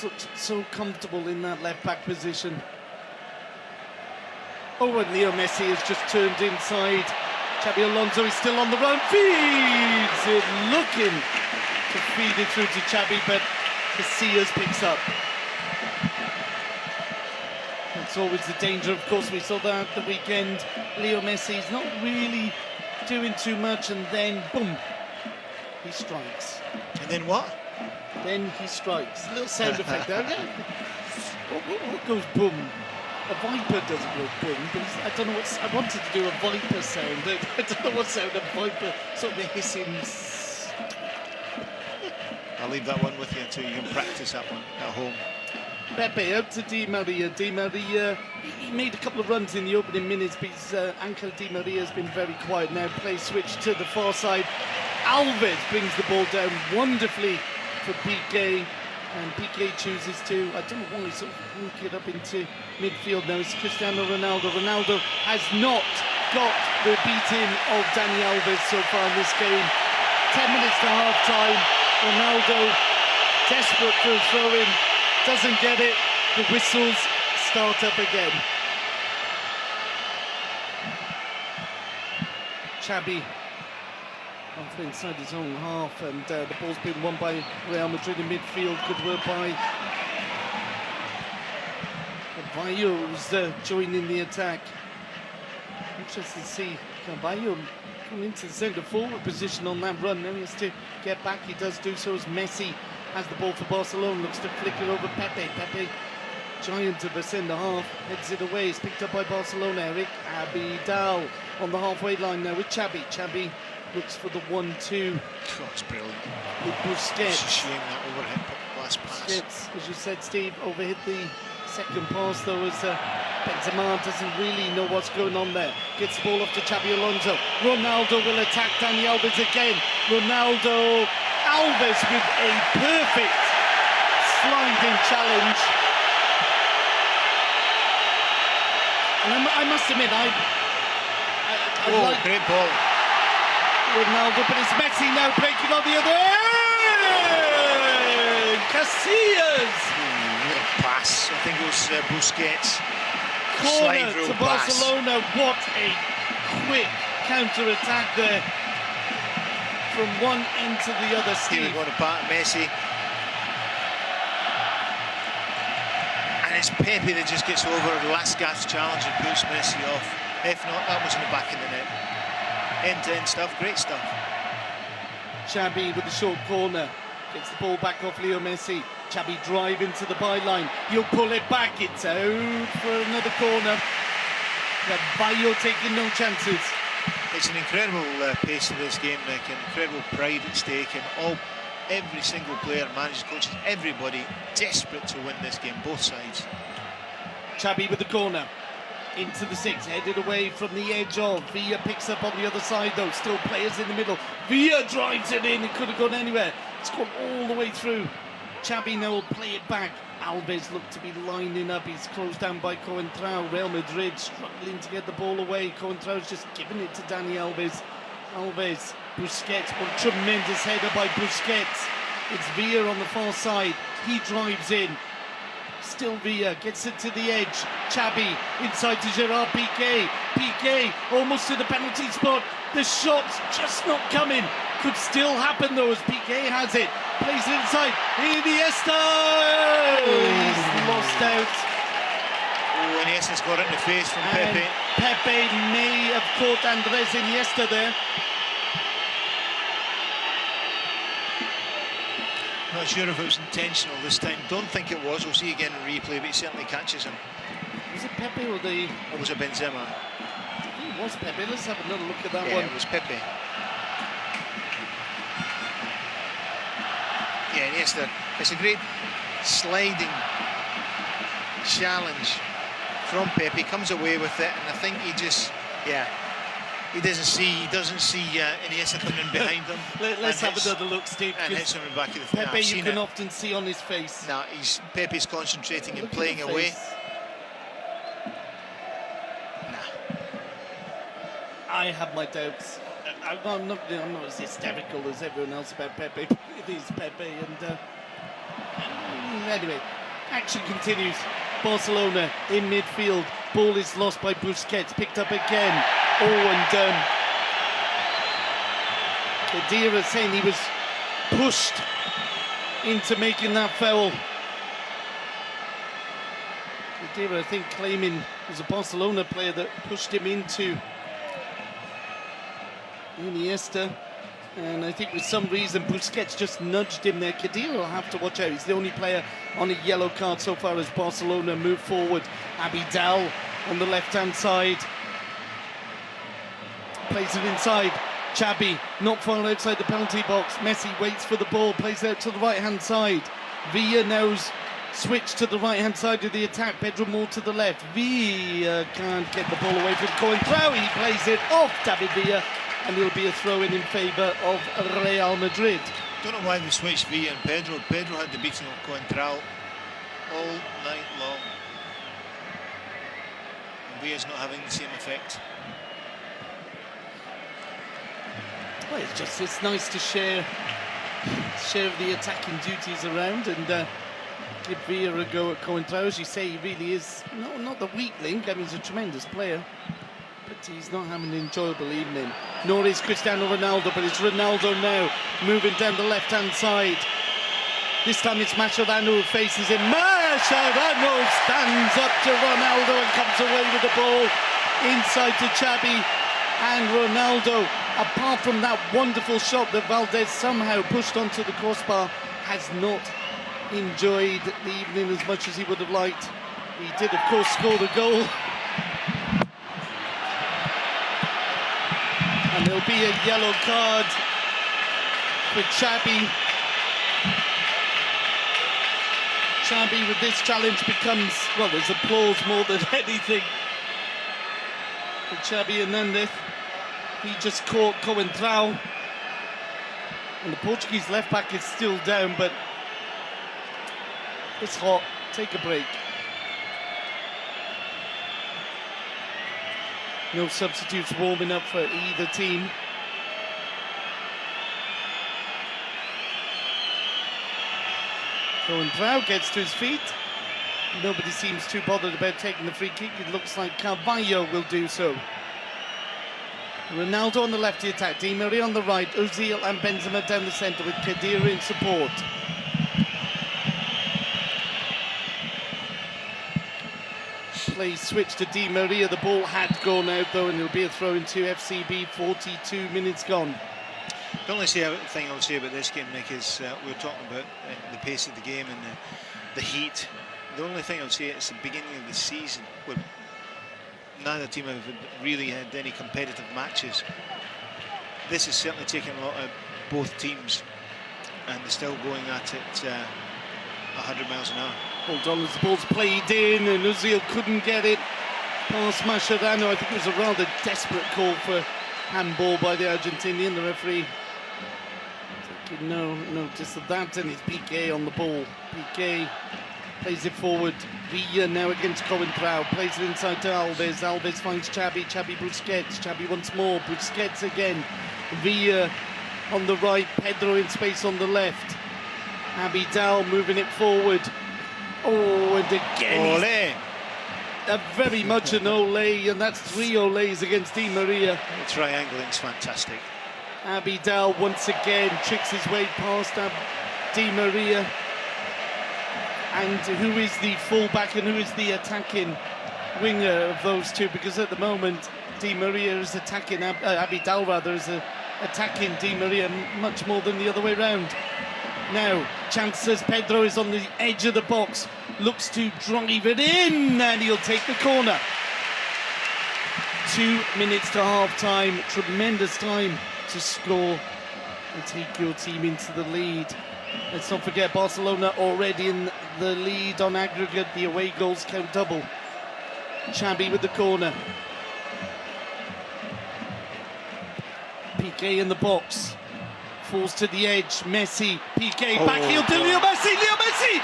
S3: is.
S1: So comfortable in that left-back position. Oh, and Leo Messi has just turned inside. Xabi Alonso is still on the run, feeds it, looking to feed it through to Xabi, but Casillas picks up. That's always the danger, of course. We saw that at the weekend. Leo Messi's not really doing too much, and then, boom, he strikes.
S3: And then what?
S1: Then he strikes. A little sound effect there. What goes boom? A viper doesn't go boom, but I don't know what's... I wanted to do a viper sound. I don't know what sound a viper... sort of a hissing...
S3: I'll leave that one with you until you can practice that one at home.
S1: Pepe out to Di Maria. Di Maria, he made a couple of runs in the opening minutes, but his Angel Di Maria has been very quiet now. Play switch to the far side. Alves brings the ball down wonderfully for Piqué. And Piqué chooses to, I don't know why, sort of hook it up into midfield now. It's Cristiano Ronaldo. Ronaldo has not got the beating of Dani Alves so far in this game. 10 minutes to half-time. Ronaldo, desperate for a throw-in, doesn't get it. The whistles start up again. Xabi off inside his own half, and the ball's been won by Real Madrid in midfield. Good work by Carvalho, who's joining the attack. Interesting to see Carvalho come into the centre forward position on that run. Now he has to get back. He does do so as Messi has the ball for Barcelona, looks to flick it over Pepe. Pepe, giant of a centre half, heads it away. It's picked up by Barcelona. Eric Abidal on the halfway line now with Xabi. Xabi looks for the 1-2.
S3: Oh, it's brilliant.
S1: With Busquets.
S3: It's a shame that overhead last pass.
S1: Busquets, as you said, Steve, overhit the second pass though, as Benzema doesn't really know what's going on there. Gets the ball off to Xabi Alonso. Ronaldo will attack Dani Alves again. Ronaldo, Alves with a perfect sliding challenge. And I must admit, I like
S3: great ball.
S1: Ronaldo, but it's Messi now breaking on the other end. Casillas.
S3: What a pass. I think it was Busquets.
S1: Corner to Barcelona. What a quick counter-attack there from one end to the other. Steve.
S3: Here we go to back Messi. And it's Pepe that just gets over the last gasp challenge and puts Messi off. If not, that was in the back of the net. End-to-end stuff, great stuff.
S1: Xabi with the short corner. Gets the ball back off Leo Messi. Xabi drive into the byline. He'll pull it back. It's out for another corner. Bayo taking no chances.
S3: It's an incredible pace to this game, Nick, and incredible pride at stake, and every single player, managers, coaches, everybody desperate to win this game, both sides.
S1: Xabi with the corner. Into the six, headed away from the edge of. Villa picks up on the other side though, still players in the middle. Villa drives it in, it could have gone anywhere. It's gone all the way through. Xabi now will play it back. Alves looked to be lining up, he's closed down by Coentrao. Real Madrid struggling to get the ball away. Coentrao's just giving it to Dani Alves. Alves, Busquets, what a tremendous header by Busquets. It's Villa on the far side, he drives in. Still Villa, gets it to the edge. Xabi inside to Gerard Piqué. Piqué almost to the penalty spot. The shot's just not coming. Could still happen though, as Piqué has it. Plays it inside. Iniesta! He's lost out.
S3: Oh, Iniesta's got it in the face from Pepe.
S1: Pepe may have caught Andres Iniesta there.
S3: Not sure if it was intentional this time. Don't think it was. We'll see again in replay, but he certainly catches him.
S1: Was it Pepe or the...
S3: Or was it Benzema?
S1: I think it was Pepe. Let's have another look at that
S3: Yeah,
S1: one.
S3: it was Pepe. Yeah, Iniesta. It's a great sliding challenge from Pepe. Comes away with it, and I think he just, he doesn't see Iniesta coming in behind him.
S1: Let's have another look, Steve.
S3: And hits him in the back of the face.
S1: Pepe, you can often see on his face.
S3: No, Pepe's concentrating and playing away.
S1: Face. I have my doubts. I'm not as hysterical as everyone else about Pepe. It is Pepe, and anyway, action continues. Barcelona in midfield. Ball is lost by Busquets. Picked up again. Oh, and Khedira saying he was pushed into making that foul. Khedira, I think, claiming it was a Barcelona player that pushed him into Iniesta, and I think for some reason Busquets just nudged him there. Khedira will have to watch out. He's the only player on a yellow card so far as Barcelona move forward. Abidal on the left-hand side. Plays it inside. Xabi not far outside the penalty box. Messi waits for the ball, plays out to the right-hand side. Villa now's switch to the right-hand side of the attack. Pedro more to the left. Villa can't get the ball away from Coentrao. He plays it off David Villa, and it'll be a throw-in in favour of Real Madrid.
S3: Don't know why they switched Villa and Pedro. Pedro had the beating of Coentrao all night long. And Villa's not having the same effect.
S1: Well, it's nice to share the attacking duties around and give Villa a go at Coentrao. As you say, he really is not the weak link. I mean, he's a tremendous player, but he's not having an enjoyable evening. Nor is Cristiano Ronaldo, but it's Ronaldo now moving down the left-hand side. This time it's Mascherano who faces him. Mascherano stands up to Ronaldo and comes away with the ball inside to Xabi. And Ronaldo, apart from that wonderful shot that Valdez somehow pushed onto the crossbar, has not enjoyed the evening as much as he would have liked. He did, of course, score the goal. And there'll be a yellow card for Xabi. Xabi with this challenge becomes, well, there's applause more than anything for Xabi Hernandez. He just caught Coentrao. And the Portuguese left back is still down, but it's hot. Take a break. No substitutes warming up for either team. Coentrao gets to his feet. Nobody seems too bothered about taking the free kick. It looks like Carvalho will do so. Ronaldo on the left to attack, Di Maria on the right, Ozil and Benzema down the centre with Khedira in support. Play switch to Di Maria, the ball had gone out though, and it'll be a throw into FCB, 42 minutes gone.
S3: The only thing I would say about this game, Nick, is we were talking about the pace of the game and the heat. The only thing I would say is the beginning of the season, where neither team have really had any competitive matches. This is certainly taking a lot of both teams, and they're still going at it 100 miles an hour. Hold on as the ball's played in, and Ozil couldn't get it past Mascherano. I think it was a rather desperate call for handball by the Argentinian. The referee taking no notice of that, and it's Piqué on the ball. Piqué plays it forward. Villa now against Coentrao, plays it inside to Alves. Alves finds Xabi, Xabi Busquets, Xabi once more, Busquets again. Villa on the right, Pedro in space on the left. Abidal moving it forward. Oh, and again, very much an Olé, and that's 3 Olés against Di Maria. The triangling's fantastic. Abidal once again tricks his way past Di Maria. And who is the fullback and who is the attacking winger of those two? Because at the moment, Di Maria is attacking, Abidal rather, is attacking Di Maria much more than the other way round. Now, chances, Pedro is on the edge of the box, looks to drive it in, and he'll take the corner. 2 minutes to half-time, tremendous time to score and take your team into the lead. Let's not forget Barcelona already in the lead on aggregate. The away goals count double. Xabi with the corner. Piqué in the box. Falls to the edge. Messi. Piqué. Backheel to Leo Messi. Leo Messi!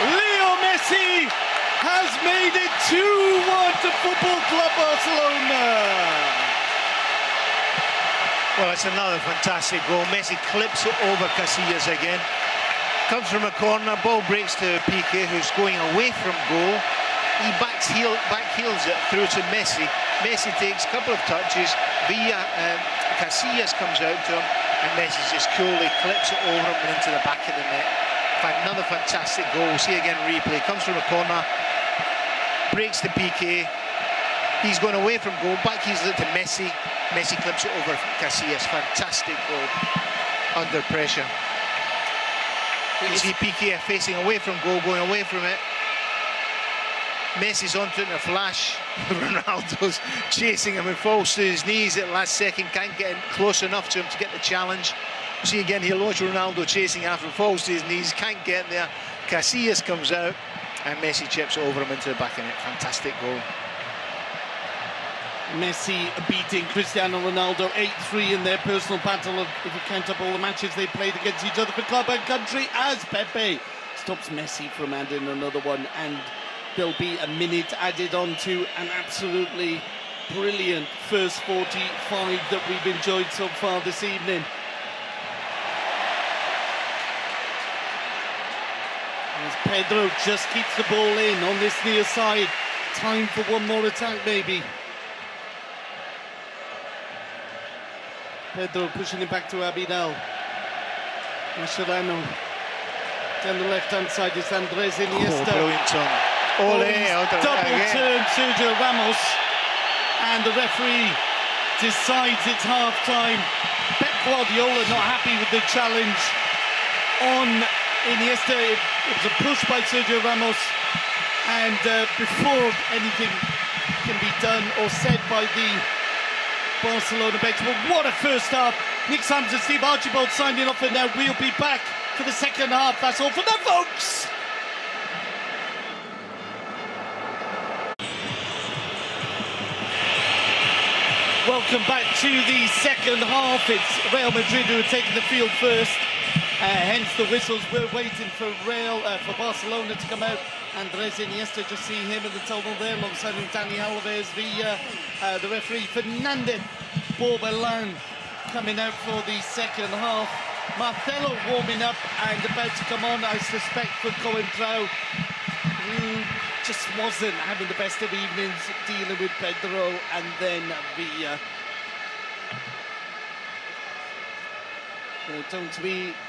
S3: Leo Messi has made it 2-1 to Football Club Barcelona. Well, it's another fantastic goal. Messi clips it over Casillas again. Comes from a corner, ball breaks to Piqué, who's going away from goal. He backheels it through to Messi. Messi takes a couple of touches. Casillas comes out to him, and Messi just coolly clips it over him and into the back of the net. Another fantastic goal. We'll see again replay. Comes from a corner, breaks to Piqué. He's going away from goal, backheels it to Messi. Messi clips it over Casillas. Fantastic goal under pressure. You see Piqué facing away from goal, going away from it. Messi's onto it in a flash. Ronaldo's chasing him and falls to his knees at the last second. Can't get close enough to him to get the challenge. You see again here, watch Ronaldo chasing after, falls to his knees, can't get there. Casillas comes out and Messi chips it over him into the back of it. Fantastic goal. Messi beating Cristiano Ronaldo 8-3 in their personal battle of, if you count up all the matches they played against each other for club and country, as Pepe stops Messi from adding another one, and there'll be a minute added on to an absolutely brilliant first 45 that we've enjoyed so far this evening. As Pedro just keeps the ball in on this near side. Time for one more attack maybe. Pedro pushing it back to Abidal. Mascherano. Down the left-hand side is Andres Iniesta.
S4: Brilliant turn.
S1: Double turn Sergio Ramos. And the referee decides it's half-time. Pep Guardiola not happy with the challenge on Iniesta. It was a push by Sergio Ramos. And before anything can be done or said by the Barcelona bench, well, what a first half Nick Sams and Steve Archibald signing off, and now we'll be back for the second half. That's all for now, folks. Welcome back to the second half. It's Real Madrid who are taking the field first. Hence the whistles. We're waiting for Barcelona to come out. Andres Iniesta, just see him in the tunnel there, alongside him Dani Alves, the referee Fernandez Borbelan coming out for the second half. Marcelo warming up and about to come on, I suspect, for Coentrao. Just wasn't having the best of evenings dealing with Pedro, and then Villa. There don't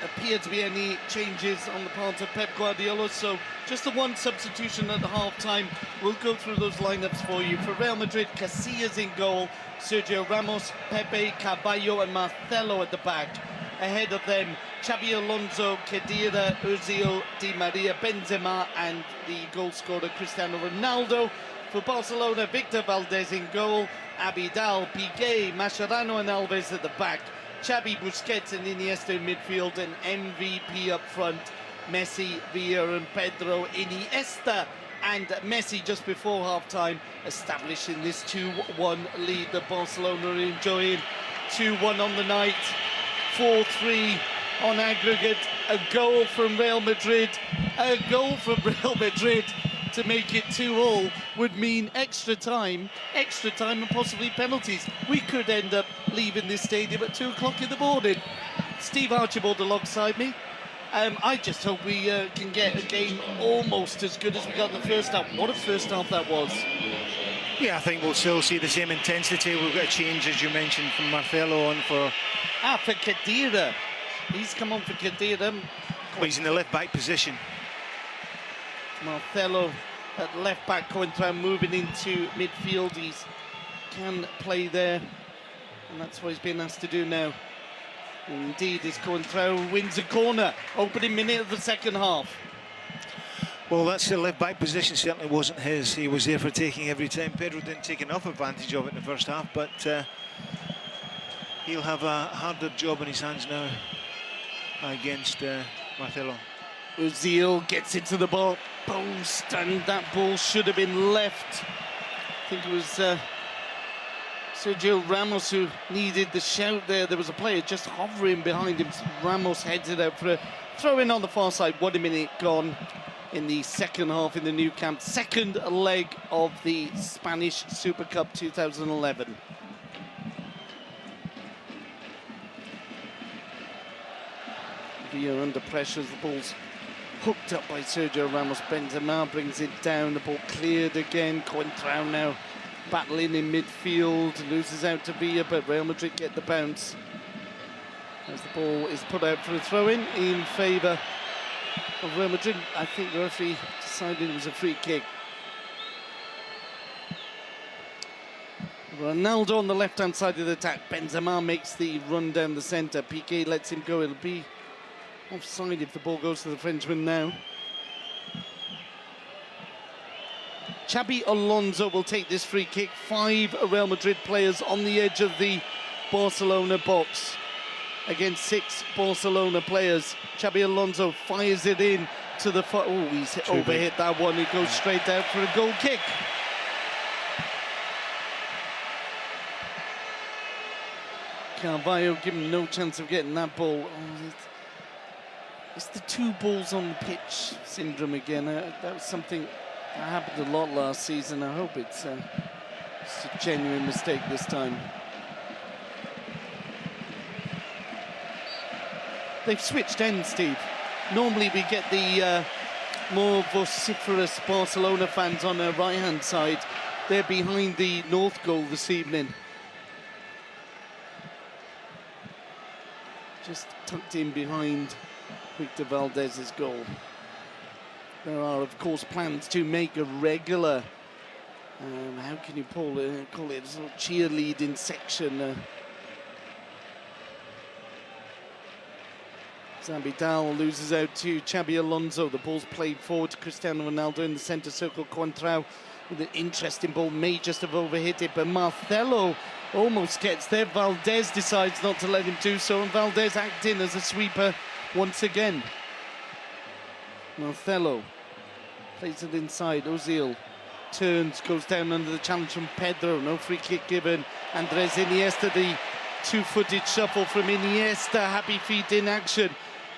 S1: appear to be any changes on the part of Pep Guardiola, so just the one substitution at half-time. We'll go through those lineups for you. For Real Madrid, Casillas in goal, Sergio Ramos, Pepe, Carvalho and Marcelo at the back. Ahead of them, Xabi Alonso, Khedira, Ozil, Di Maria, Benzema and the goal scorer Cristiano Ronaldo. For Barcelona, Victor Valdez in goal, Abidal, Piqué, Mascherano and Alves at the back. Xavi, Busquets and Iniesta in midfield, and MVP up front, Messi, Villa and Pedro. Iniesta and Messi just before half-time, establishing this 2-1 lead that Barcelona are enjoying. 2-1 on the night, 4-3 on aggregate. A goal from Real Madrid, to make it 2-2 would mean extra time and possibly penalties. We could end up leaving this stadium at 2 o'clock in the morning. Steve Archibald alongside me. I just hope we can get a game almost as good as we got in the first half. What a first half that was.
S3: Yeah, I think we'll still see the same intensity. We've got a change, as you mentioned, from Marcelo on for
S1: Khedira. He's come on for Khedira.
S3: Well, he's in the left-back position.
S1: Marcelo at left back, Coentrao moving into midfield. He can play there, and that's what he's been asked to do now. And indeed, as Coentrao wins a corner, opening minute of the second half.
S3: Well, that's the left-back position, certainly wasn't his. He was there for taking every time. Pedro didn't take enough advantage of it in the first half, but he'll have a harder job in his hands now against Marcelo.
S1: Ozil gets into the ball post, and that ball should have been left. I think it was Sergio Ramos who needed the shout there. There was a player just hovering behind him. Ramos heads it out for a throw-in on the far side. 1 minute gone in the second half in the new camp. Second leg of the Spanish Super Cup 2011. Villa under pressure as the ball's hooked up by Sergio Ramos. Benzema brings it down, the ball cleared again. Coentrao now battling in midfield, loses out to Villa, but Real Madrid get the bounce as the ball is put out for a throw-in in favour of Real Madrid. I think the referee decided it was a free kick. Ronaldo on the left-hand side of the attack. Benzema makes the run down the centre. Piqué lets him go. It'll be offside if the ball goes to the Frenchman now. Xabi Alonso will take this free kick. 5 Real Madrid players on the edge of the Barcelona box against 6 Barcelona players. Xabi Alonso fires it in to the... Oh, he's overhit that one. It goes straight out for a goal kick. Carvalho given no chance of getting that ball. Oh, it's the 2 balls on the pitch syndrome again. That was something that happened a lot last season. I hope it's a genuine mistake this time. They've switched ends, Steve. Normally we get the more vociferous Barcelona fans on their right-hand side. They're behind the North goal this evening. Just tucked in behind Victor Valdez's goal. There are, of course, plans to make a regular, how can you call it a little cheerleading section. Abidal loses out to Xabi Alonso. The ball's played forward to Cristiano Ronaldo in the centre circle. Coentrao with an interesting ball, may just have overhit it, but Marcelo almost gets there. Valdez decides not to let him do so, and Valdez acting as a sweeper once again. Marcelo plays it inside. Ozil turns, goes down under the challenge from Pedro. No free kick given. Andres Iniesta, the two-footed shuffle from Iniesta. Happy feet in action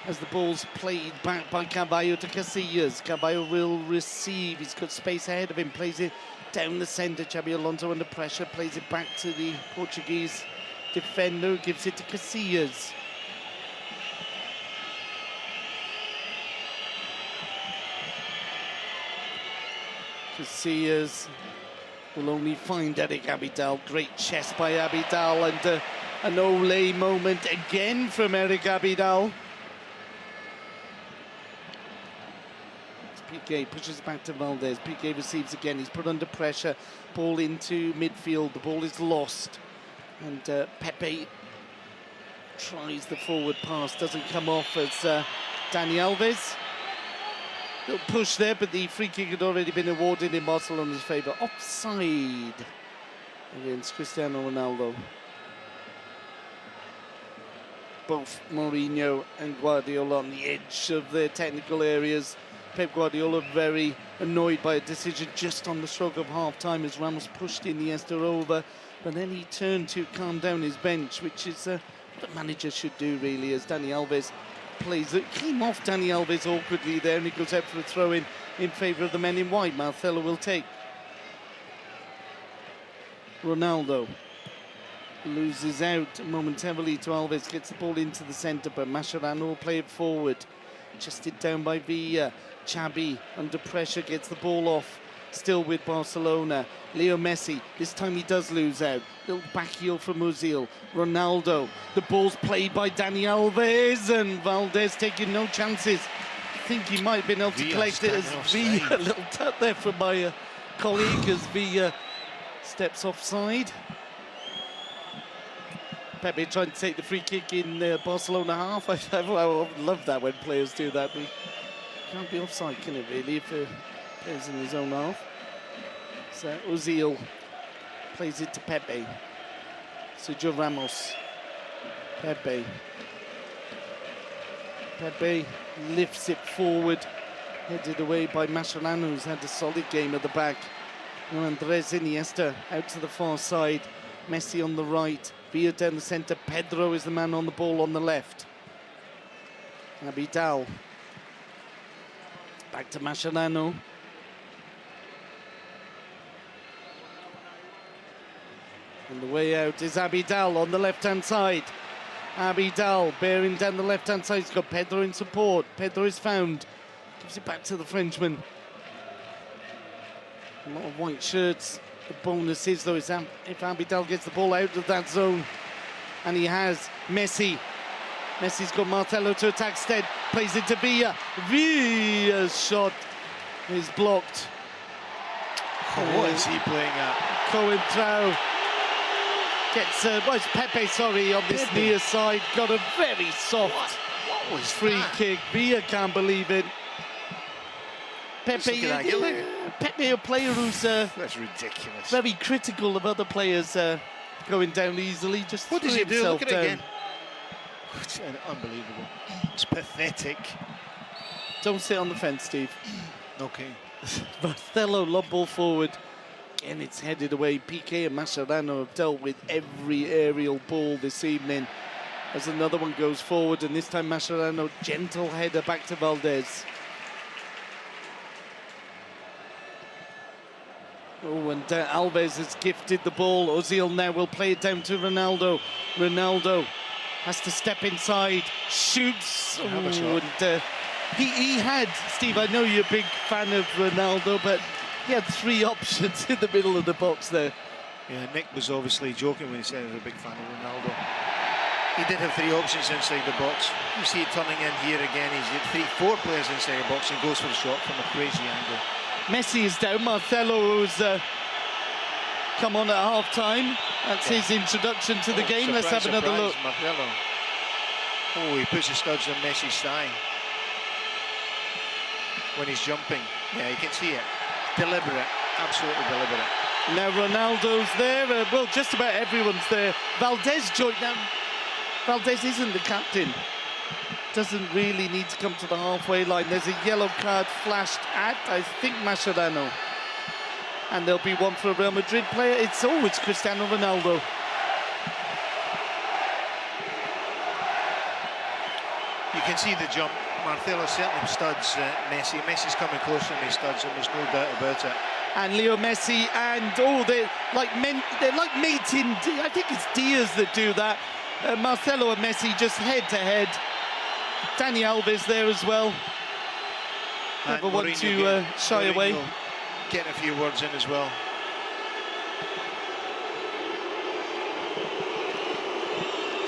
S1: as the ball's played back by Carvalho to Casillas. Carvalho will receive. He's got space ahead of him. Plays it down the centre. Xabi Alonso under pressure. Plays it back to the Portuguese defender. Gives it to Casillas. Casillas will only find Eric Abidal. Great chest by Abidal, and an Ole moment again from Eric Abidal. Piqué pushes back to Valdez. Piqué receives again. He's put under pressure. Ball into midfield. The ball is lost. And Pepe tries the forward pass. Doesn't come off as Dani Alves. Little push there, but the free kick had already been awarded in Barcelona's favour. Offside against Cristiano Ronaldo. Both Mourinho and Guardiola on the edge of their technical areas. Pep Guardiola very annoyed by a decision just on the stroke of half-time as Ramos pushed Iniesta over, but then he turned to calm down his bench, which is what a manager should do, really, as Dani Alves plays it. Came off Dani Alves awkwardly there, and he goes out for a throw-in in favour of the men in white. Marcelo will take. Ronaldo loses out momentarily to Alves, gets the ball into the centre, but Mascherano will play it forward. Chested down by Villa. Xabi under pressure gets the ball off. Still with Barcelona. Leo Messi. This time he does lose out. Little back heel from Ozil. Ronaldo. The ball's played by Dani Alves, and Valdez taking no chances. I think he might have been able to collect it as Villa. A little tap there from my colleague as Villa steps offside. Pepe trying to take the free kick in Barcelona half. I love that when players do that. We can't be offside, can it, really, if a player's in his own half. So Ozil plays it to Pepe. Sergio Ramos. Pepe. Pepe lifts it forward, headed away by Mascherano, who's had a solid game at the back. And Andres Iniesta out to the far side. Messi on the right. Villa down the centre. Pedro is the man on the ball on the left. Abidal. Back to Mascherano. And the way out is Abidal on the left-hand side. Abidal bearing down the left-hand side. He's got Pedro in support. Pedro is found. Gives it back to the Frenchman. A lot of white shirts. The bonus is, though, is if Abidal gets the ball out of that zone. And he has Messi. Messi's got Marcelo to attack instead. Plays it to Villa. Villa's shot is blocked.
S3: What is he playing at?
S1: Coentrao gets, it's Pepe, sorry, on this near side. Got a very soft
S3: what was
S1: free
S3: that?
S1: kick. Villa can't believe it. Pepe, a player who's
S3: that's ridiculous.
S1: very critical of other players going down easily. Just
S3: what does he do? Look at it
S1: down.
S3: again. It's unbelievable. It's pathetic.
S1: Don't sit on the fence, Steve.
S3: Okay.
S1: Marcelo, lob ball forward. Again, it's headed away. Piqué and Mascherano have dealt with every aerial ball this evening. As another one goes forward, and this time Mascherano, gentle header back to Valdez. Oh, and Alves has gifted the ball. Ozil now will play it down to Ronaldo. Ronaldo has to step inside, shoots. Oh, and he had, Steve, I know you're a big fan of Ronaldo, but he had three options in the middle of the box there.
S3: Yeah, Nick was obviously joking when he said he was a big fan of Ronaldo. He did have three options inside the box. You see it turning in here again. He's got four players inside the box and goes for the shot from a crazy angle.
S1: Messi is down. Marcelo, who's come on at half-time. That's his introduction to the game. Let's have another look.
S3: Marcelo. Oh, he puts his studs on Messi's thigh when he's jumping. Yeah, you can see it. Deliberate, absolutely deliberate.
S1: Now Ronaldo's there. Well, just about everyone's there. Valdez joined now. Valdez isn't the captain. Doesn't really need to come to the halfway line. There's a yellow card flashed at, I think, Mascherano. And there'll be one for a Real Madrid player. It's Cristiano Ronaldo.
S3: You can see the jump. Marcelo certainly studs Messi. Messi's coming closer and he studs him, there's no doubt about it.
S1: And Leo Messi and they're like mates in. I think it's Diaz that do that. Marcelo and Messi just head to head. Dani Alves there as well. Never want to shy away.
S3: Getting a few words in as well.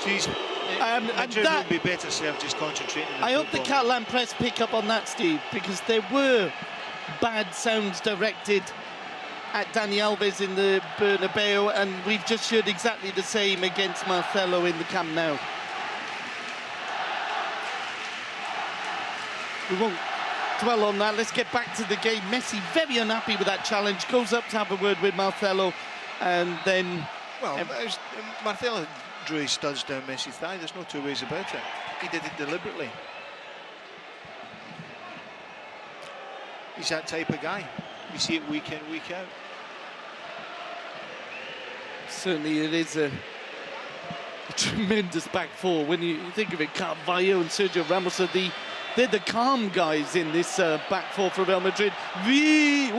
S3: Jeez, Madrid would be better served just concentrating on
S1: I hope the Catalan press pick up on that, Steve, because there were bad sounds directed at Dani Alves in the Bernabeu, and we've just heard exactly the same against Marcelo in the Camp Nou. We won't dwell on that. Let's get back to the game. Messi very unhappy with that challenge, goes up to have a word with Marcelo, and then...
S3: Well, Marcelo drew his studs down Messi's thigh, there's no two ways about it. He did it deliberately. He's that type of guy. You see it week in, week out.
S1: Certainly it is a tremendous back four. When you think of it, Carvalho and Sergio Ramos are they're the calm guys in this back four for Real Madrid. There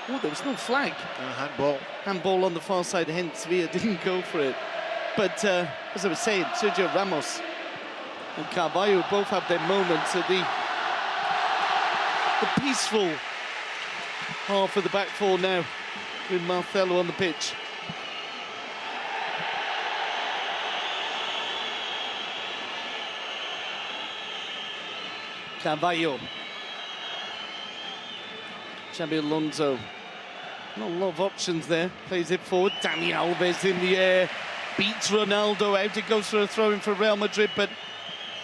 S1: was no flag.
S3: Handball.
S1: Handball on the far side, hence Villa didn't go for it. But as I was saying, Sergio Ramos and Carvalho both have their moments at the peaceful half of the back four now, with Marcelo on the pitch. Carvalho. Xabi Alonso. Not a lot of options there. Plays it forward. Dani Alves in the air. Beats Ronaldo out. It goes for a throw-in for Real Madrid, but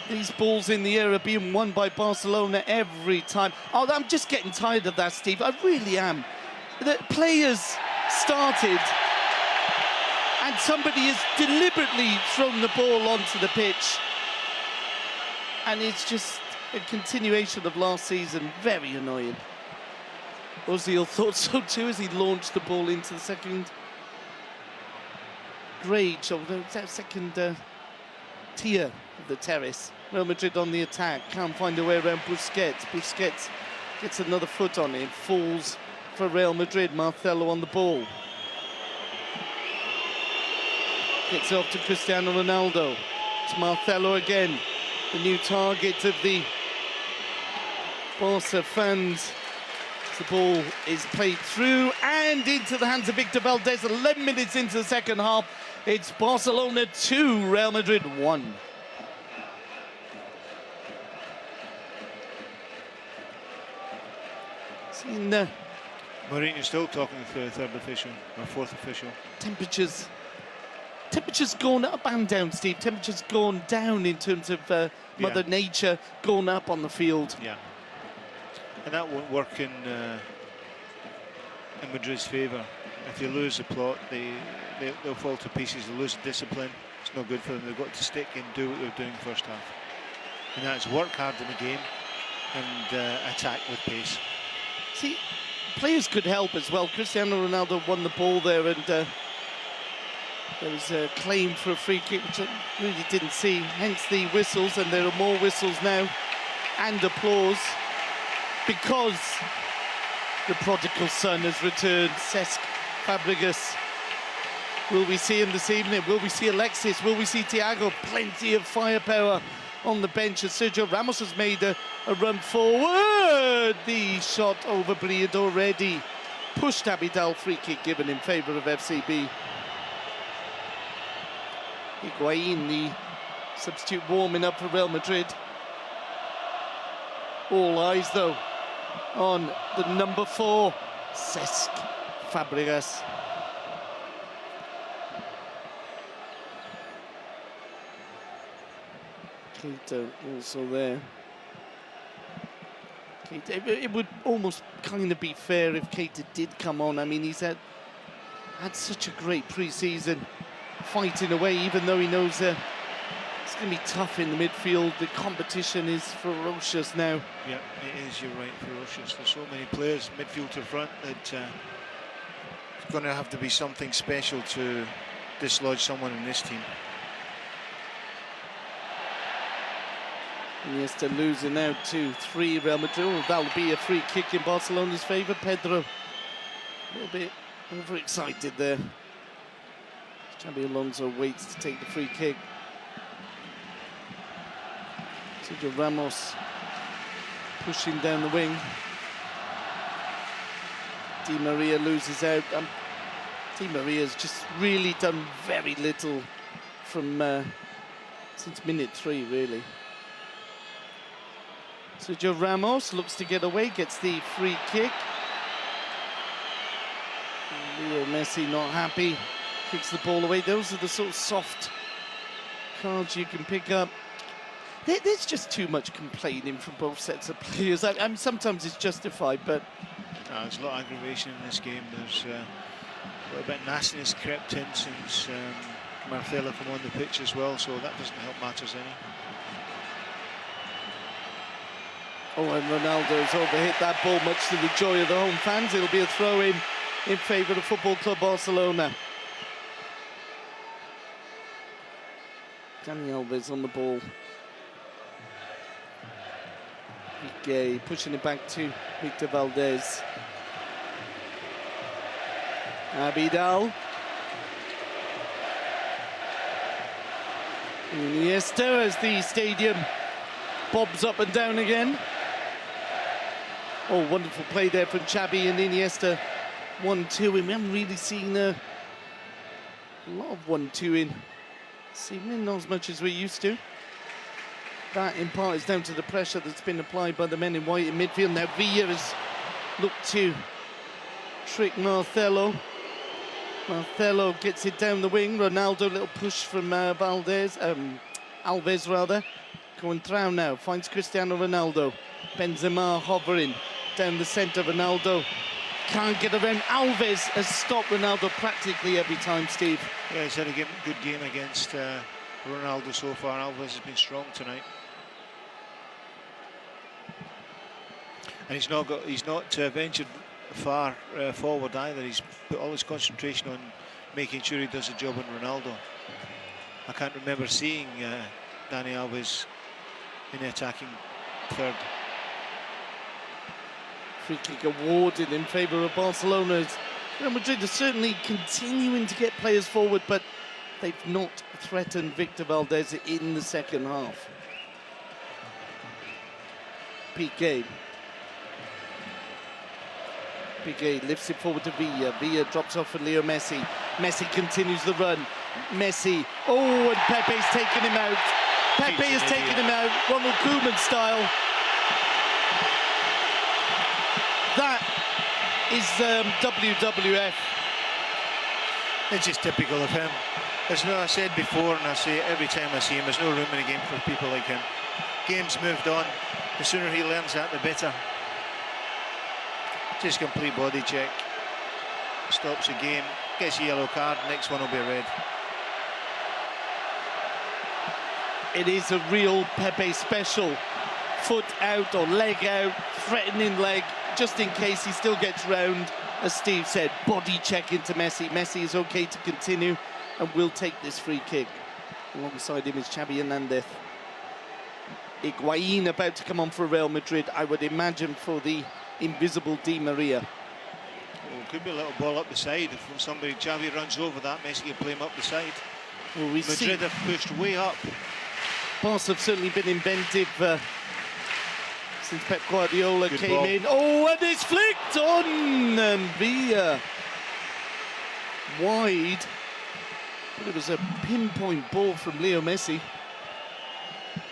S1: these balls in the air are being won by Barcelona every time. Oh, I'm just getting tired of that, Steve. I really am. The players started and somebody has deliberately thrown the ball onto the pitch. And it's just a continuation of last season. Very annoying. Ozil thought so too as he launched the ball into the second grade, so that second tier of the terrace. Real Madrid on the attack, can't find a way around Busquets. Busquets gets another foot on it, falls for Real Madrid. Marcelo on the ball. Gets off to Cristiano Ronaldo. It's Marcelo again, the new target of the Barca fans. The ball is played through and into the hands of Victor Valdez. 11 minutes into the second half. It's Barcelona 2, Real Madrid 1.
S3: Mourinho's still talking to the third official, or fourth official.
S1: Temperatures gone up and down, Steve. Temperatures gone down in terms of Mother Nature, gone up on the field.
S3: Yeah. And that won't work in Madrid's favour. If they lose the plot, they'll fall to pieces. They lose discipline. It's no good for them. They've got to stick and do what they're doing first half. And that's work hard in the game and attack with pace.
S1: See, players could help as well. Cristiano Ronaldo won the ball there, and there was a claim for a free kick, which I really didn't see. Hence the whistles, and there are more whistles now, and applause, because the prodigal son has returned. Cesc Fabregas. Will we see him this evening? Will we see Alexis? Will we see Thiago? Plenty of firepower on the bench as Sergio Ramos has made a run forward. The shot over Blind already. Pushed Abidal, free kick given in favour of FCB. Higuain, the substitute, warming up for Real Madrid. All eyes, though, on the number 4, Cesc Fabregas. Keita also there. Keita, it would almost kind of be fair if Keita did come on. I mean, he's had had such a great pre-season, fighting away, even though he knows it's going to be tough in the midfield. The competition is ferocious now.
S3: Yeah, it is, you're right, ferocious. There's so many players, midfield to front, that it's going to have to be something special to dislodge someone in this team.
S1: Iniesta losing now 2-3 Real Madrid. Well, that'll be a free kick in Barcelona's favour. Pedro a little bit overexcited there. Xabi Alonso waits to take the free kick. Sergio Ramos pushing down the wing. Di Maria loses out. Di Maria's just really done very little from since minute 3, really. Sergio Ramos looks to get away, gets the free kick. Leo Messi not happy, kicks the ball away. Those are the sort of soft cards you can pick up. There's just too much complaining from both sets of players. Sometimes it's justified, but...
S3: There's a lot of aggravation in this game. There's a little bit of nastiness crept in since Marcelo come on the pitch as well, so that doesn't help matters any.
S1: Oh, and Ronaldo's overhit that ball, much to the joy of the home fans. It'll be a throw-in in favour of Football Club Barcelona. Dani Alves on the ball. Piqué pushing it back to Victor Valdez. Abidal. Iniesta as the stadium bobs up and down again. Oh, wonderful play there from Xabi and Iniesta. 1-2 in. We haven't really seen a lot of 1-2 in this evening, not as much as we used to. That in part is down to the pressure that's been applied by the men in white in midfield. Now Villa has looked to trick Marcelo. Marcelo gets it down the wing. Ronaldo, little push from Alves rather. Contrao now finds Cristiano Ronaldo. Benzema hovering down the centre. Ronaldo can't get around. Alves has stopped Ronaldo practically every time, Steve.
S3: Yeah, he's had a good game against Ronaldo so far. Alves has been strong tonight. And he's not ventured far forward either. He's put all his concentration on making sure he does a job on Ronaldo. I can't remember seeing Dani Alves in the attacking third.
S1: Free kick awarded in favour of Barcelona. Real Madrid are certainly continuing to get players forward, but they've not threatened Victor Valdez in the second half. Piqué. Piqué lifts it forward to Villa. Villa drops off for Leo Messi. Messi continues the run. Messi. Oh, and Pepe's taken him out. Pepe has taken him out. Ronald Koeman style. That is WWF.
S3: It's just typical of him. There's no, I said before, and I say it every time I see him, there's no room in the game for people like him. Game's moved on. The sooner he learns that, the better. Just complete body check. Stops the game. Gets a yellow card. Next one will be a red.
S1: It is a real Pepe special. Foot out or leg out, threatening leg, just in case he still gets round. As Steve said, body check into Messi. Messi is okay to continue and will take this free kick. Alongside him is Xabi Hernandez. Higuain about to come on for Real Madrid, I would imagine, for the invisible Di Maria.
S3: Oh, could be a little ball up the side. If somebody, Xavi runs over that, Messi can play him up the side.
S1: Well, we
S3: Madrid have pushed way up.
S1: Barca have certainly been inventive since Pep Guardiola
S3: Good
S1: came
S3: ball.
S1: in. Oh, and it's flicked on, and Villa wide. But it was a pinpoint ball from Leo Messi.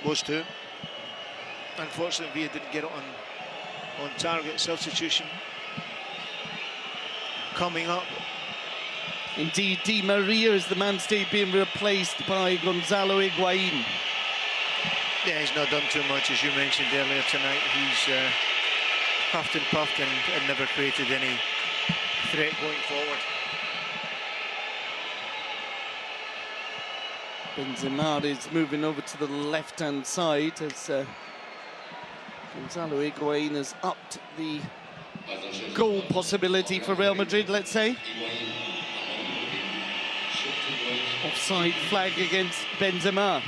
S3: Was too. Unfortunately, Villa didn't get it on target. Substitution coming up.
S1: Indeed, Di Maria is the man today being replaced by Gonzalo Higuain.
S3: Yeah, he's not done too much, as you mentioned earlier tonight. He's huffed and puffed and never created any threat going forward.
S1: Benzema is moving over to the left-hand side as Gonzalo Higuain has upped the goal possibility for Real Madrid, let's say. Offside flag against Benzema.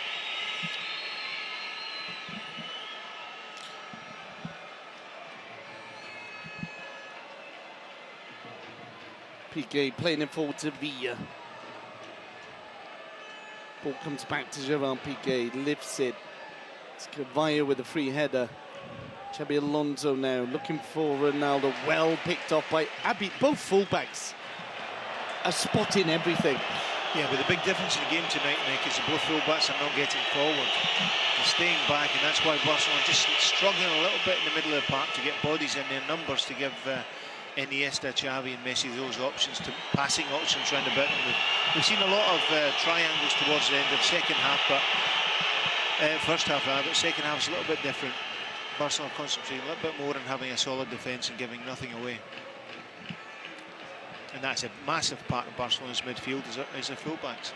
S1: Piqué playing it forward to Villa. Ball comes back to Gerard Piqué, lifts it. It's Cavalla with a free header. Xabi Alonso now looking for Ronaldo. Well picked off by Abi. Both fullbacks are spotting everything.
S3: Yeah, but the big difference in the game tonight, Nick, is that both fullbacks are not getting forward. They're staying back, and that's why Barcelona are just struggling a little bit in the middle of the park to get bodies in their numbers to give Iniesta, Xavi and Messi those options, to passing options round about them. We've seen a lot of triangles towards the end of second half, but first half, but second half is a little bit different. Barcelona concentrating a little bit more on having a solid defence and giving nothing away. And that's a massive part of Barcelona's midfield is the fullbacks.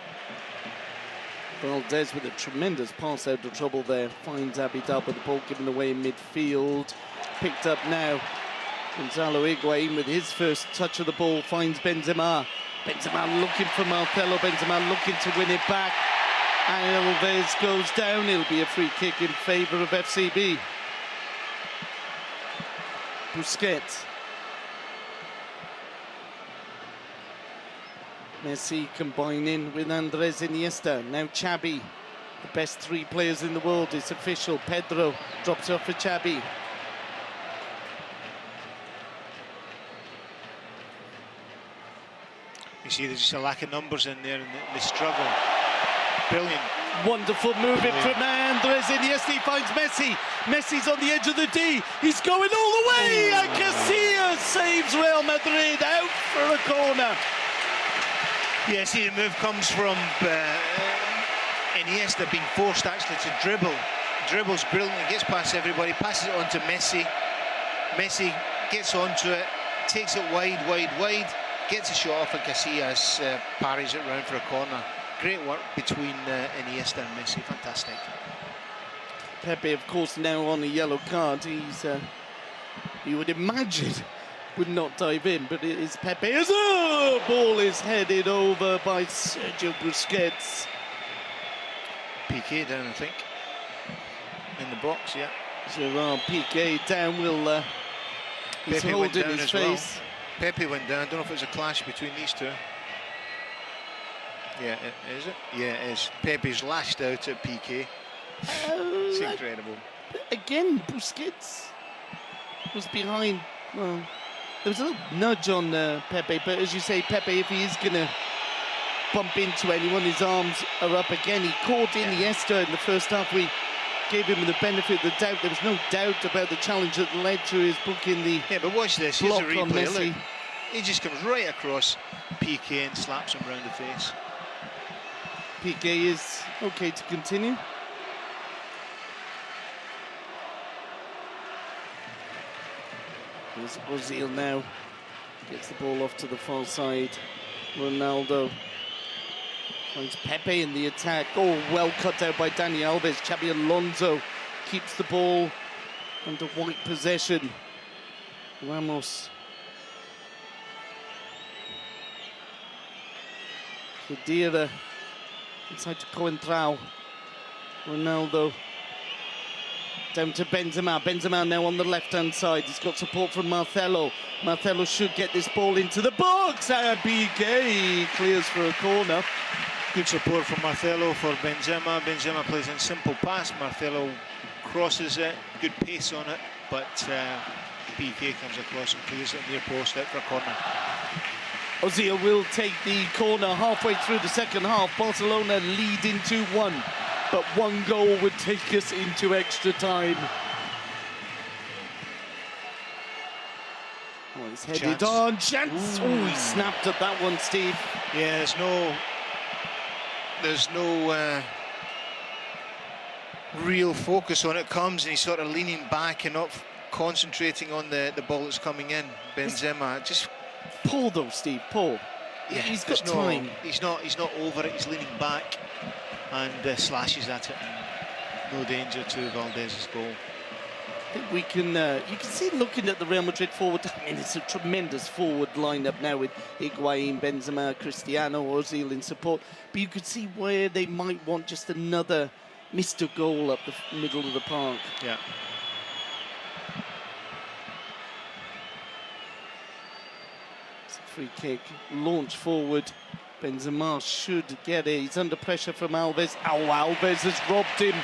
S1: Valdez with a tremendous pass out of trouble there. Finds Abidal, but the ball given away in midfield. Picked up now. Gonzalo Higuain with his first touch of the ball finds Benzema. Benzema looking for Marcelo. Benzema looking to win it back. And Alves goes down. It'll be a free kick in favour of FCB. Busquets. Messi combining with Andres Iniesta. Now Xabi, the best three players in the world. It's official. Pedro drops off for Xabi.
S3: You see there's just a lack of numbers in there and the struggle. Brilliant.
S1: Wonderful movement from Andres Iniesta. He finds Messi. Messi's on the edge of the D. He's going all the way. And Casillas saves Real Madrid out for a corner.
S3: Yeah, see the move comes from Iniesta being forced actually to dribble. Dribbles brilliantly, gets past everybody, passes it on to Messi. Messi gets onto it, takes it wide, gets a shot off and Casillas parries it round for a corner. Great work between Iniesta and Messi, fantastic.
S1: Pepe, of course, now on a yellow card. He's, you would imagine, would not dive in, but it is Pepe. As the ball is headed over by Sergio Busquets.
S3: Piqué down, I think, in the box, yeah.
S1: Gerard Piqué down, will he's holding his face.
S3: Well. Pepe went down. I don't know if it was a clash between these two. Yeah, is it? Yeah, it is. Pepe's lashed out at Piqué. It's incredible.
S1: Again, Busquets was behind. Well, there was a little nudge on Pepe, but as you say, Pepe, if he is going to bump into anyone, his arms are up again. He caught Iniesta in the first half. We gave him the benefit of the doubt. There was no doubt about the challenge that led to his booking the
S3: Yeah, but watch this. Here's
S1: block
S3: a
S1: on
S3: replay.
S1: Messi.
S3: Look, he just comes right across Piqué and slaps him round the face.
S1: Piqué is okay to continue. There's Ozil now. Gets the ball off to the far side. Ronaldo finds Pepe in the attack. Oh, well cut out by Dani Alves. Xabi Alonso keeps the ball under white possession. Ramos. Khedira inside to Coentrao. Ronaldo down to Benzema. Benzema now on the left-hand side. He's got support from Marcelo. Marcelo should get this ball into the box. And Piqué clears for a corner.
S3: Good support from Marcelo for Benzema. Benzema plays in simple pass. Marcelo crosses it. Good pace on it. But Piqué comes across and clears it near post out for a corner.
S1: Ozil will take the corner halfway through the second half. Barcelona lead in 2-1. But one goal would take us into extra time. Oh, he's headed on. Chance. Oh, he snapped at that one, Steve.
S3: Yeah, there's no real focus on it. Comes and he's sort of leaning back and not concentrating on the ball that's coming in. Benzema just
S1: Paul though, Steve. Paul.
S3: Yeah,
S1: he's got time.
S3: He's not over it. He's leaning back. and slashes at it. No danger to Valdez's goal.
S1: I think we can, you can see looking at the Real Madrid forward, I mean, it's a tremendous forward lineup now with Higuain, Benzema, Cristiano, Ozil in support. But you could see where they might want just another Mr. Goal up the middle of the park.
S3: Yeah.
S1: It's a free kick, launch forward. Benzema should get it. He's under pressure from Alves. Oh, Alves has robbed him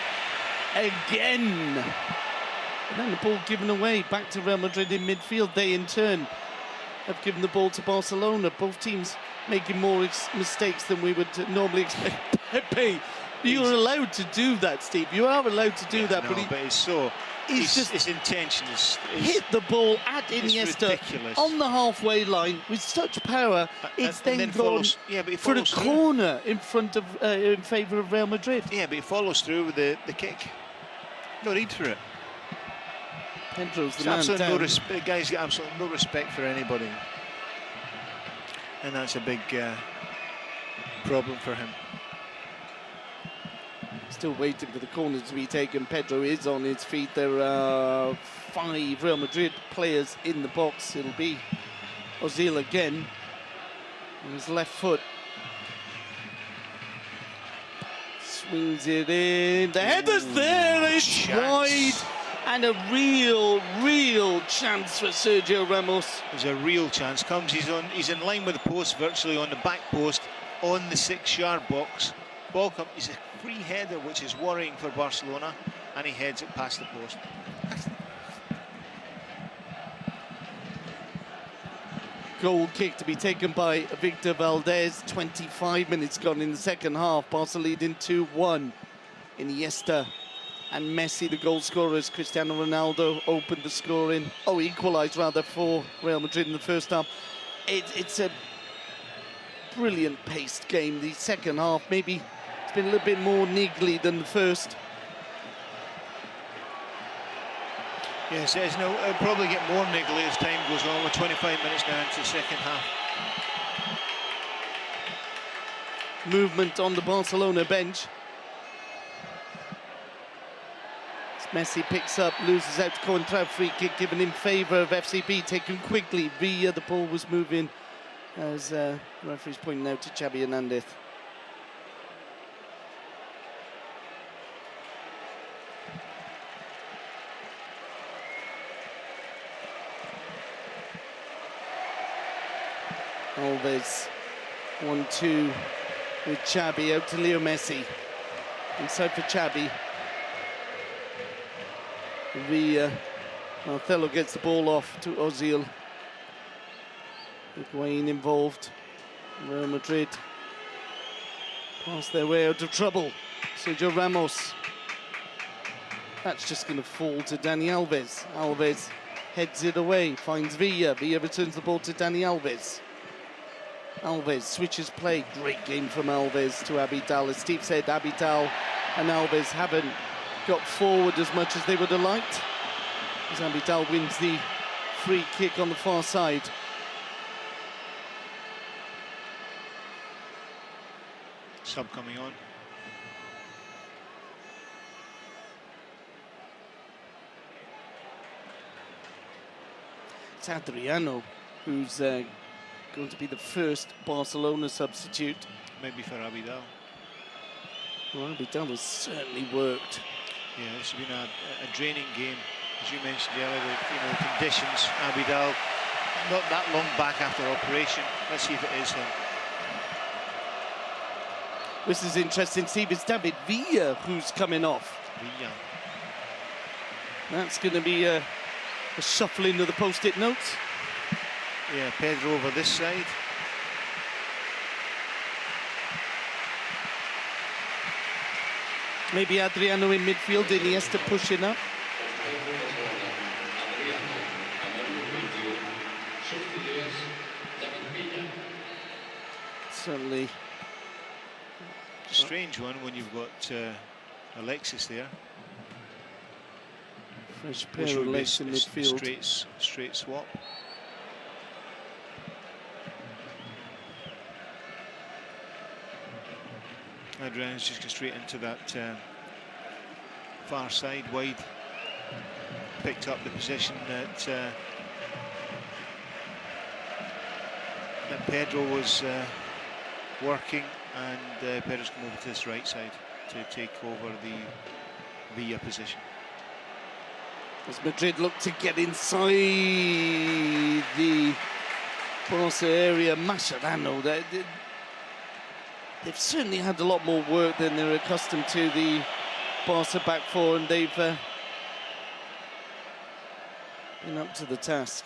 S1: again. And then the ball given away back to Real Madrid in midfield. They in turn have given the ball to Barcelona. Both teams making more mistakes than we would normally expect. Pepe, you're allowed to do that, Steve. You are allowed to do that,
S3: no, but it's so.
S1: He's just
S3: his intention is
S1: hit the ball at Iniesta
S3: ridiculous.
S1: on the halfway line with such power. It's then gone
S3: follows, yeah, but
S1: for a
S3: through.
S1: corner in front of in favour of Real Madrid.
S3: Yeah, but he follows through with the kick. No need for it.
S1: Pedro's the
S3: It's
S1: man
S3: absolutely
S1: down.
S3: the guy's got absolutely no respect for anybody, and that's a big problem for him.
S1: Still waiting for the corner to be taken. Pedro is on his feet. There are 5 Real Madrid players in the box. It'll be Ozil again on his left foot. Swings it in. The header's there. It's wide. And a real chance for Sergio Ramos.
S3: There's a real chance. He's in line with the post, virtually on the back post, on the 6-yard box. Ball comes. He's a free header, which is worrying for Barcelona, and he heads it past the post.
S1: Goal kick to be taken by Victor Valdez. 25 minutes gone in the second half. Barca leading 2-1. Iniesta and Messi, the goal scorers. Cristiano Ronaldo opened the scoring. Oh, equalised rather for Real Madrid in the first half. It's a brilliant paced game. The second half, maybe it's been a little bit more niggly than the first.
S3: Yes, it'll probably get more niggly as time goes on. We're 25 minutes now into the second half.
S1: Movement on the Barcelona bench. Messi picks up, loses out to Coentrao. Free kick given in favour of FCB, taken quickly. Villa, the ball was moving, as the referee's pointing out to Xavi Hernandez. Alves, 1-2 with Xavi, out to Leo Messi. Inside for Xavi. Marcelo gets the ball off to Ozil. Higuain involved. Real Madrid pass their way out of trouble. Sergio Ramos. That's just going to fall to Dani Alves. Alves heads it away, finds Villa. Villa returns the ball to Dani Alves. Alves switches play. Great game from Alves to Abidal. As Steve said, Abidal and Alves haven't got forward as much as they would have liked. As Abidal wins the free kick on the far side.
S3: Sub coming on.
S1: It's Adriano who's going to be the first Barcelona substitute.
S3: Maybe for Abidal.
S1: Well, Abidal has certainly worked.
S3: Yeah, this has been a draining game, as you mentioned earlier. The conditions. Abidal, not that long back after operation. Let's see if it is him.
S1: This is interesting, Steve. It's David Villa who's coming off.
S3: Villa.
S1: That's going to be a shuffling of the post-it notes.
S3: Yeah, Pedro over this side.
S1: Maybe Adriano in midfield, Iniesta pushing up. Certainly.
S3: Strange one when you've got Alexis there.
S1: Fresh pair of legs in midfield.
S3: Straight swap. Adriano's just gone straight into that far side, wide. Picked up the position that Pedro was working, and Pedro's come over to this right side to take over the Villa position.
S1: As Madrid look to get inside the Barca area, Mascherano, they've certainly had a lot more work than they're accustomed to, the Barca back four, and they've been up to the task.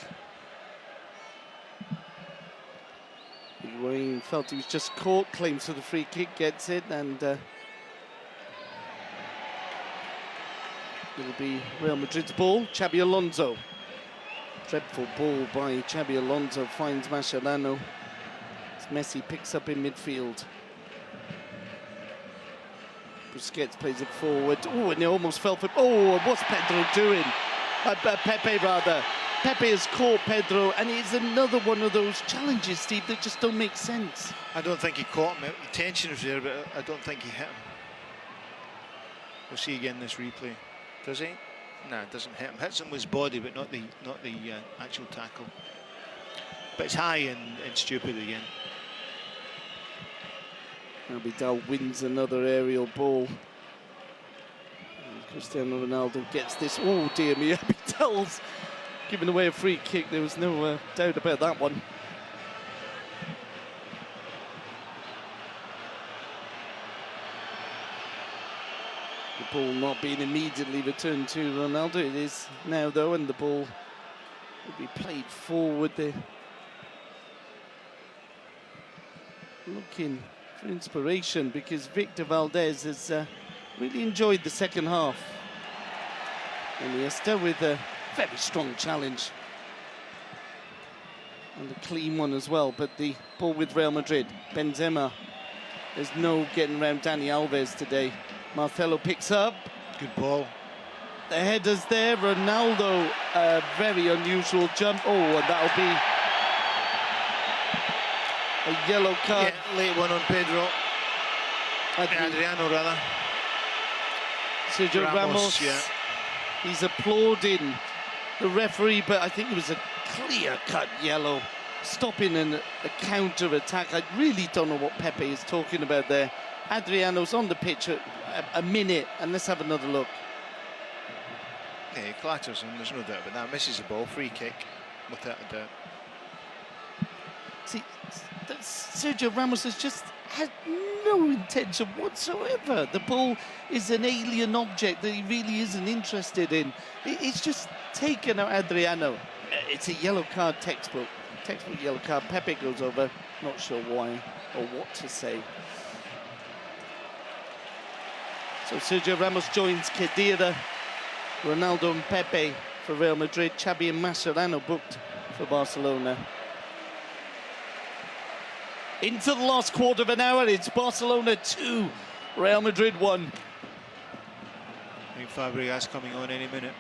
S1: Higuain felt he was just caught, claims for the free kick, gets it, and it'll be Real Madrid's ball. Xabi Alonso. Dreadful ball by Xabi Alonso, finds Mascherano. As Messi picks up in midfield. Busquets plays it forward. Oh, and it almost fell for... Oh, what's Pedro doing? Pepe, rather. Pepe has caught Pedro, and it's another one of those challenges, Steve, that just don't make sense.
S3: I don't think he caught him. The tension was there, but I don't think he hit him. We'll see again this replay. Does he? No, it doesn't hit him. Hits him with his body, but not the actual tackle. But it's high and stupid again.
S1: Abidal wins another aerial ball. And Cristiano Ronaldo gets this. Oh dear me, Abidal's giving away a free kick. There was no doubt about that one. The ball not being immediately returned to Ronaldo. It is now though, and the ball will be played forward there. Looking for inspiration, because Victor Valdez has really enjoyed the second half. Iniesta with a very strong challenge. And a clean one as well, but the ball with Real Madrid. Benzema. There's no getting around Dani Alves today. Marcelo picks up.
S3: Good ball.
S1: The header's there. Ronaldo, a very unusual jump. Oh, and that'll be a yellow card.
S3: Yeah, late one on Pedro. Adriano, rather.
S1: Sergio Ramos.
S3: Yeah.
S1: He's applauding the referee, but I think it was a clear-cut yellow, stopping a counter-attack. I really don't know what Pepe is talking about there. Adriano's on the pitch a minute, and let's have another look.
S3: Yeah, he clatters him, there's no doubt about that. Misses the ball, free kick, without a doubt.
S1: See, Sergio Ramos has just had no intention whatsoever. The ball is an alien object that he really isn't interested in. It's just taken out Adriano. It's a yellow card, textbook yellow card. Pepe goes over, not sure why or what to say. So Sergio Ramos joins Khedira, Ronaldo and Pepe for Real Madrid. Xabi and Mascherano booked for Barcelona. Into the last quarter of an hour, it's Barcelona 2, Real Madrid 1.
S3: I think Fabregas coming on any minute.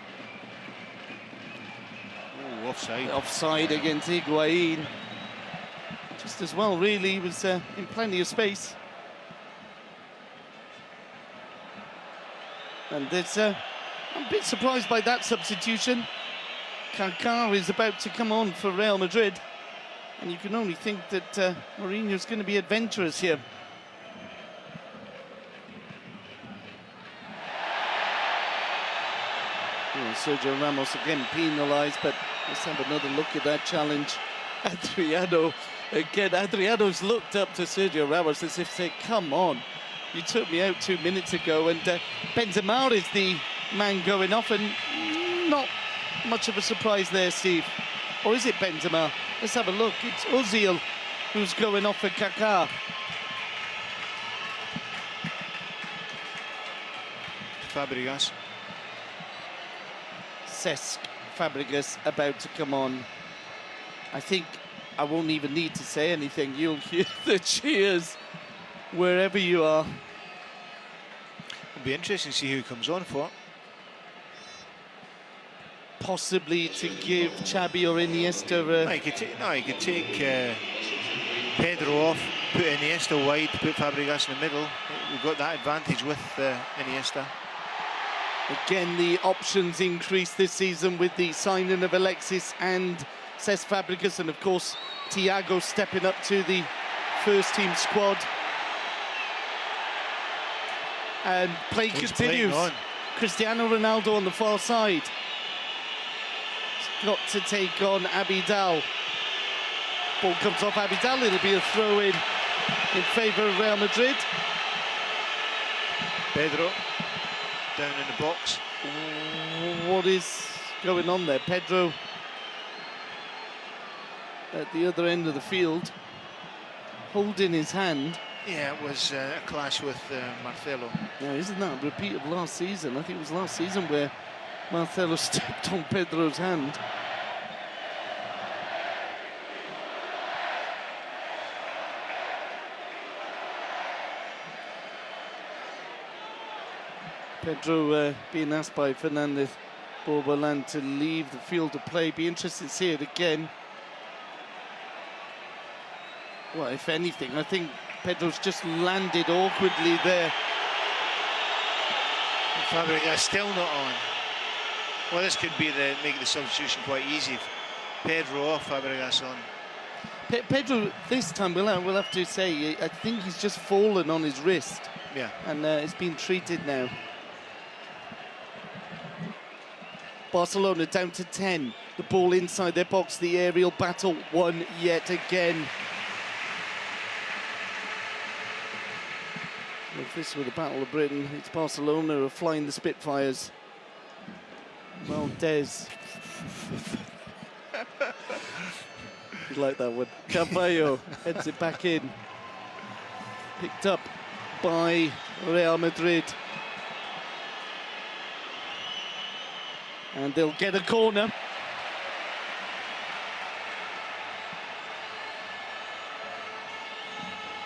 S3: Oh, offside.
S1: Offside against Higuain. Just as well, really, he was in plenty of space. And it's, I'm a bit surprised by that substitution. Kaká is about to come on for Real Madrid. And you can only think that Mourinho's going to be adventurous here. Oh, Sergio Ramos again penalised, but let's have another look at that challenge. Adriano, again, Adriano's looked up to Sergio Ramos as if to say, come on, you took me out 2 minutes ago, and Benzema is the man going off, and not much of a surprise there, Steve. Or is it Benzema? Let's have a look. It's Ozil who's going off for Kaká.
S3: Fabregas.
S1: Cesc Fabregas about to come on. I think I won't even need to say anything. You'll hear the cheers wherever you are.
S3: It'll be interesting to see who comes on for.
S1: Possibly to give Xabi or Iniesta
S3: No, he could take Pedro off, put Iniesta wide, put Fabregas in the middle. We've got that advantage with Iniesta.
S1: Again, the options increase this season with the signing of Alexis and Cesc Fabregas, and of course Thiago stepping up to the first team squad. And play continues. Cristiano Ronaldo on the far side. He's got to take on Abidal. Ball comes off Abidal, it'll be a throw-in favour of Real Madrid.
S3: Pedro down in the box.
S1: What is going on there? Pedro at the other end of the field, holding his hand.
S3: Yeah, it was a clash with Marcelo.
S1: Now, isn't that a repeat of last season? I think it was last season where Marcelo stepped on Pedro's hand. Pedro being asked by Fernandez Borbolan to leave the field of play. Be interested to see it again. Well, if anything, I think Pedro's just landed awkwardly there.
S3: Fabregas still not on. Well, this could be make the substitution quite easy. Pedro off, Fabregas on.
S1: Pedro, this time, we'll have to say, I think he's just fallen on his wrist.
S3: Yeah.
S1: And it's been treated now. Barcelona down to 10. The ball inside their box, the aerial battle won yet again. If this were the Battle of Britain, it's Barcelona who are flying the Spitfires. Valdez. You like that one. Carvalho heads it back in. Picked up by Real Madrid. And they'll get a corner.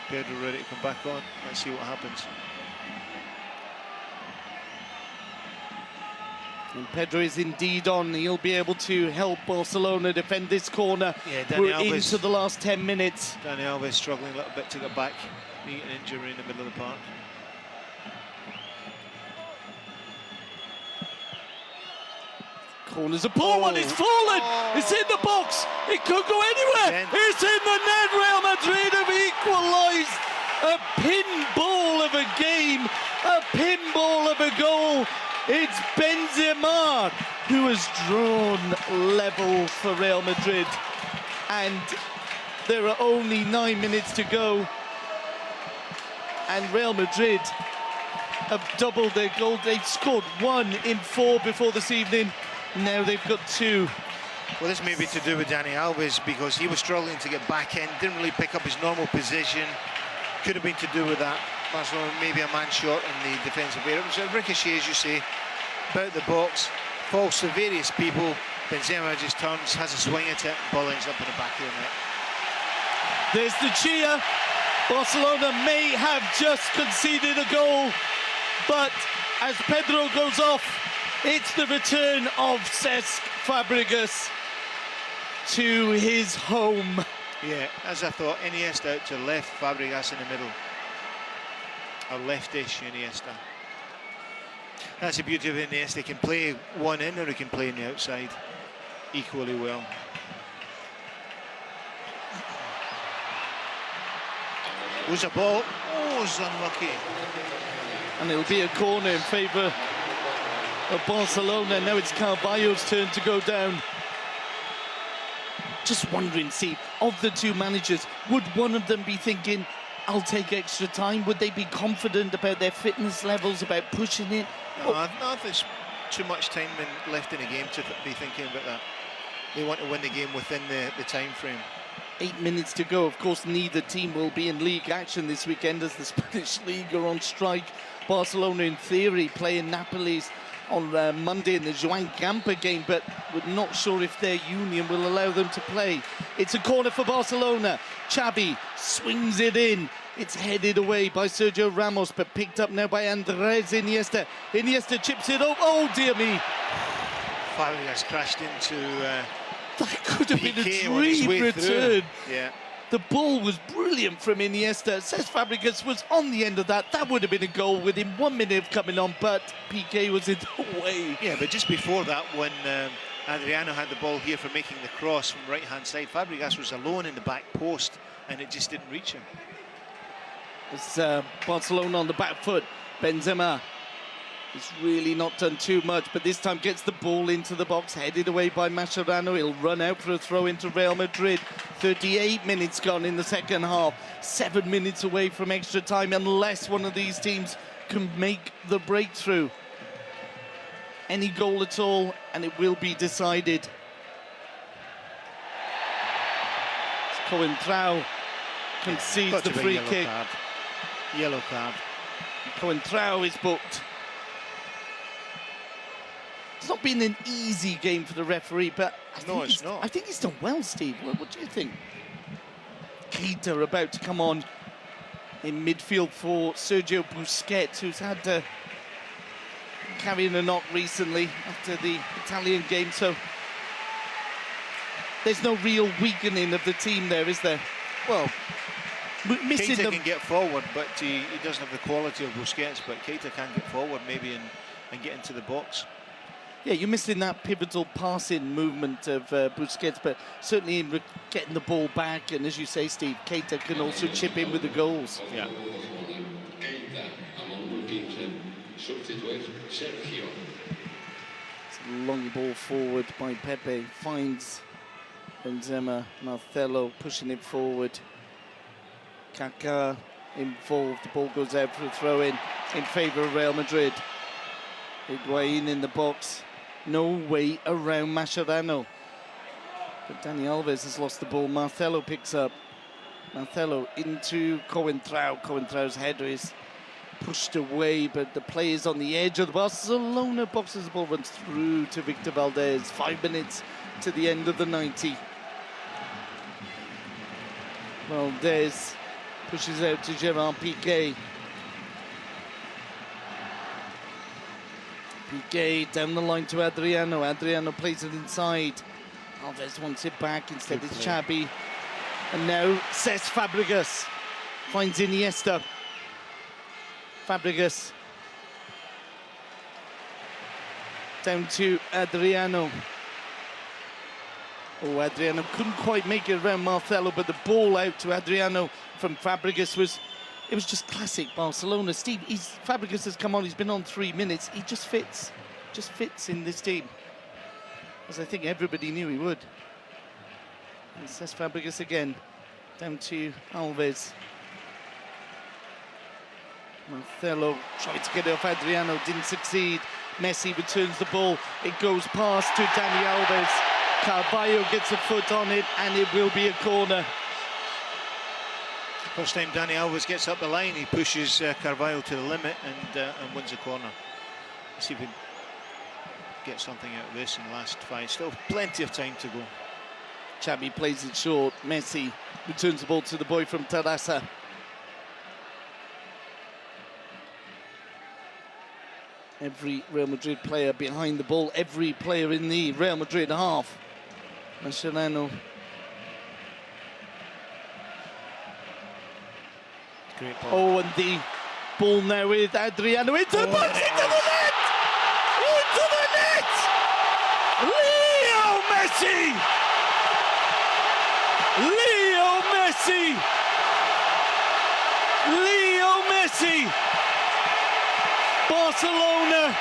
S3: Pedro ready to come back on. Let's see what happens.
S1: And Pedro is indeed on. He'll be able to help Barcelona defend this corner.
S3: Yeah, Dani Alves,
S1: into the last 10 minutes.
S3: Dani Alves struggling a little bit to get back. He got an injury in the middle of the park.
S1: Corners a poor one, it's fallen! It's in the box! It could go anywhere! It's in the net! Real Madrid have equalised! A pinball of a game, a pinball of a goal. It's Benzema who has drawn level for Real Madrid. And there are only 9 minutes to go. And Real Madrid have doubled their goal. They've scored 1 in 4 before this evening. Now they've got 2.
S3: Well, this may be to do with Dani Alves because he was struggling to get back in, didn't really pick up his normal position. Could have been to do with that. Barcelona maybe a man short in the defensive area. It was a ricochet, as you say, about the box, falls to various people. Benzema just turns, has a swing at it, ball ends up in the back of the net.
S1: There's the cheer. Barcelona may have just conceded a goal, but as Pedro goes off, it's the return of Cesc Fabregas to his home.
S3: Yeah, as I thought, Iniesta out to the left, Fabregas in the middle. A leftish Iniesta. That's the beauty of Iniesta. He can play one in or he can play on the outside equally well. Was a ball. Oh, it's unlucky.
S1: And it'll be a corner in favour of Barcelona. Now it's Carvalho's turn to go down. Just wondering, see, of the two managers, would one of them be thinking, I'll take extra time? Would they be confident about their fitness levels, about pushing it?
S3: No, I think there's too much time left in the game to be thinking about that. They want to win the game within the time frame.
S1: 8 minutes to go. Of course, neither team will be in league action this weekend as the Spanish League are on strike. Barcelona, in theory, playing Napoli's on Monday in the Joan Gamper game, but we're not sure if their union will allow them to play. It's a corner for Barcelona. Xavi swings it in. It's headed away by Sergio Ramos, but picked up now by Andres Iniesta. Iniesta chips it up. Oh, dear me.
S3: Fabregas crashed into...
S1: that could have been a
S3: Piqué on his
S1: dream
S3: way
S1: return.
S3: through. Yeah.
S1: The ball was brilliant from Iniesta. Cesc Fabregas was on the end of that. That would have been a goal within 1 minute of coming on, but Piqué was in the way.
S3: Yeah, but just before that, when Adriano had the ball here for making the cross from right-hand side, Fabregas was alone in the back post, and it just didn't reach him.
S1: It's Barcelona on the back foot. Benzema has really not done too much, but this time gets the ball into the box, headed away by Mascherano. He'll run out for a throw into Real Madrid. 38 minutes gone in the second half. 7 minutes away from extra time, unless one of these teams can make the breakthrough. Any goal at all, and it will be decided. Coentrao concedes the free kick.
S3: Yellow card.
S1: Coentrao is booked. It's not been an easy game for the referee, but I think he's done well, Steve. What do you think? Keita about to come on in midfield for Sergio Busquets, who's had carrying a knock recently after the Italian game, so there's no real weakening of the team there, is there?
S3: Well,
S1: missing
S3: Keita can get forward, but he doesn't have the quality of Busquets, but Keita can get forward maybe and get into the box.
S1: Yeah, you're missing that pivotal passing movement of Busquets, but certainly in getting the ball back, and as you say, Steve, Keita can also chip in with the goals.
S3: Yeah.
S1: It's a long ball forward by Pepe, finds Benzema, Marcelo pushing it forward. Kaká involved, the ball goes out for a throw-in in favour of Real Madrid. Higuain in the box, no way around Mascherano. But Dani Alves has lost the ball, Marcelo picks up. Marcelo into Coentrao. Coentrao's header is pushed away, but the play is on the edge of the Barcelona box as the ball runs through to Victor Valdez. 5 minutes to the end of the 90. Valdez pushes out to Gerard Piqué. Piqué down the line to Adriano. Adriano plays it inside. Alves wants it back. Instead it's Xavi. And now Cesc Fabregas finds Iniesta. Fabregas down to Adriano. Oh, Adriano couldn't quite make it around Marcelo, but the ball out to Adriano from Fabregas was just classic Barcelona. Steve, Fabregas has come on, he's been on 3 minutes. He just fits in this team, as I think everybody knew he would. And Cesc Fabregas again, down to Alves. Marcelo tried to get it off Adriano, didn't succeed. Messi returns the ball, it goes past to Dani Alves. Carvalho gets a foot on it, and it will be a corner.
S3: First time Dani Alves gets up the line, he pushes Carvalho to the limit and wins the corner. Let's see if we can get something out of this in the last 5. Still plenty of time to go.
S1: Xavi plays it short. Messi returns the ball to the boy from Terrassa. Every Real Madrid player behind the ball, every player in the Real Madrid half. Mascherano.
S3: Great ball.
S1: Oh, and the ball now with Adriano into the box, into the net! Into the net! Leo Messi! Leo Messi! Leo Messi! Barcelona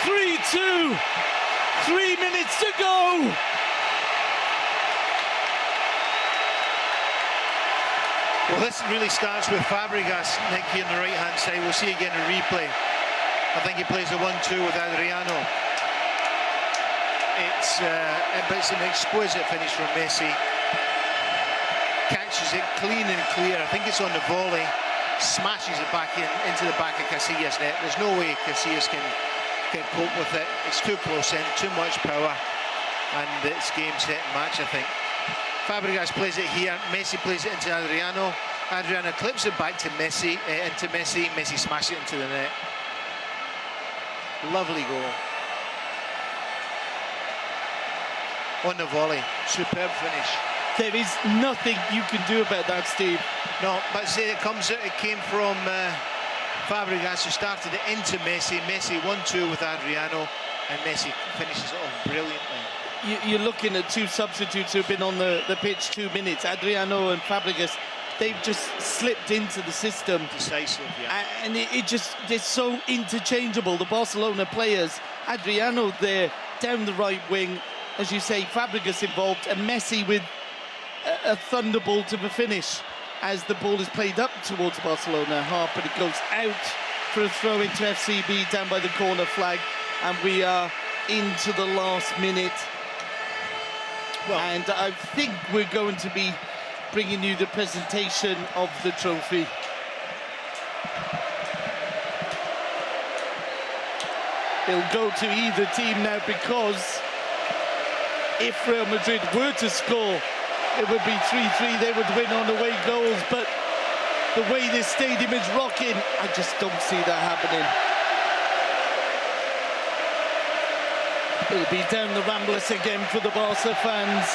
S1: 3-2, 3 minutes to go.
S3: Well, this really starts with Fabregas, Nick, here on the right-hand side. We'll see again in replay. I think he plays a 1-2 with Adriano. It's an exquisite finish from Messi. Catches it clean and clear. I think it's on the volley. Smashes it back into the back of Casillas' net. There's no way Casillas can cope with it. It's too close in, too much power, and it's game, set, and match, I think. Fabregas plays it here. Messi plays it into Adriano. Adriano clips it back to Messi, into Messi. Messi smashes it into the net. Lovely goal. On the volley. Superb finish.
S1: There is nothing you can do about that, Steve.
S3: No, but say it came from Fabregas, who started it into Messi. Messi 1-2 with Adriano, and Messi finishes it off brilliantly.
S1: You're looking at two substitutes who've been on the pitch 2 minutes. Adriano and Fabregas, they've just slipped into the system.
S3: Decisive, yeah.
S1: And they're so interchangeable, the Barcelona players. Adriano there, down the right wing, as you say, Fabregas involved, and Messi with a thunderbolt of a finish as the ball is played up towards Barcelona half, but it goes out for a throw into FCB down by the corner flag, and we are into the last minute. Well, and I think we're going to be bringing you the presentation of the trophy. It'll go to either team now, because if Real Madrid were to score, it would be 3-3. They would win on away goals, but the way this stadium is rocking, I just don't see that happening. It'll be down the Ramblers again for the Barca fans.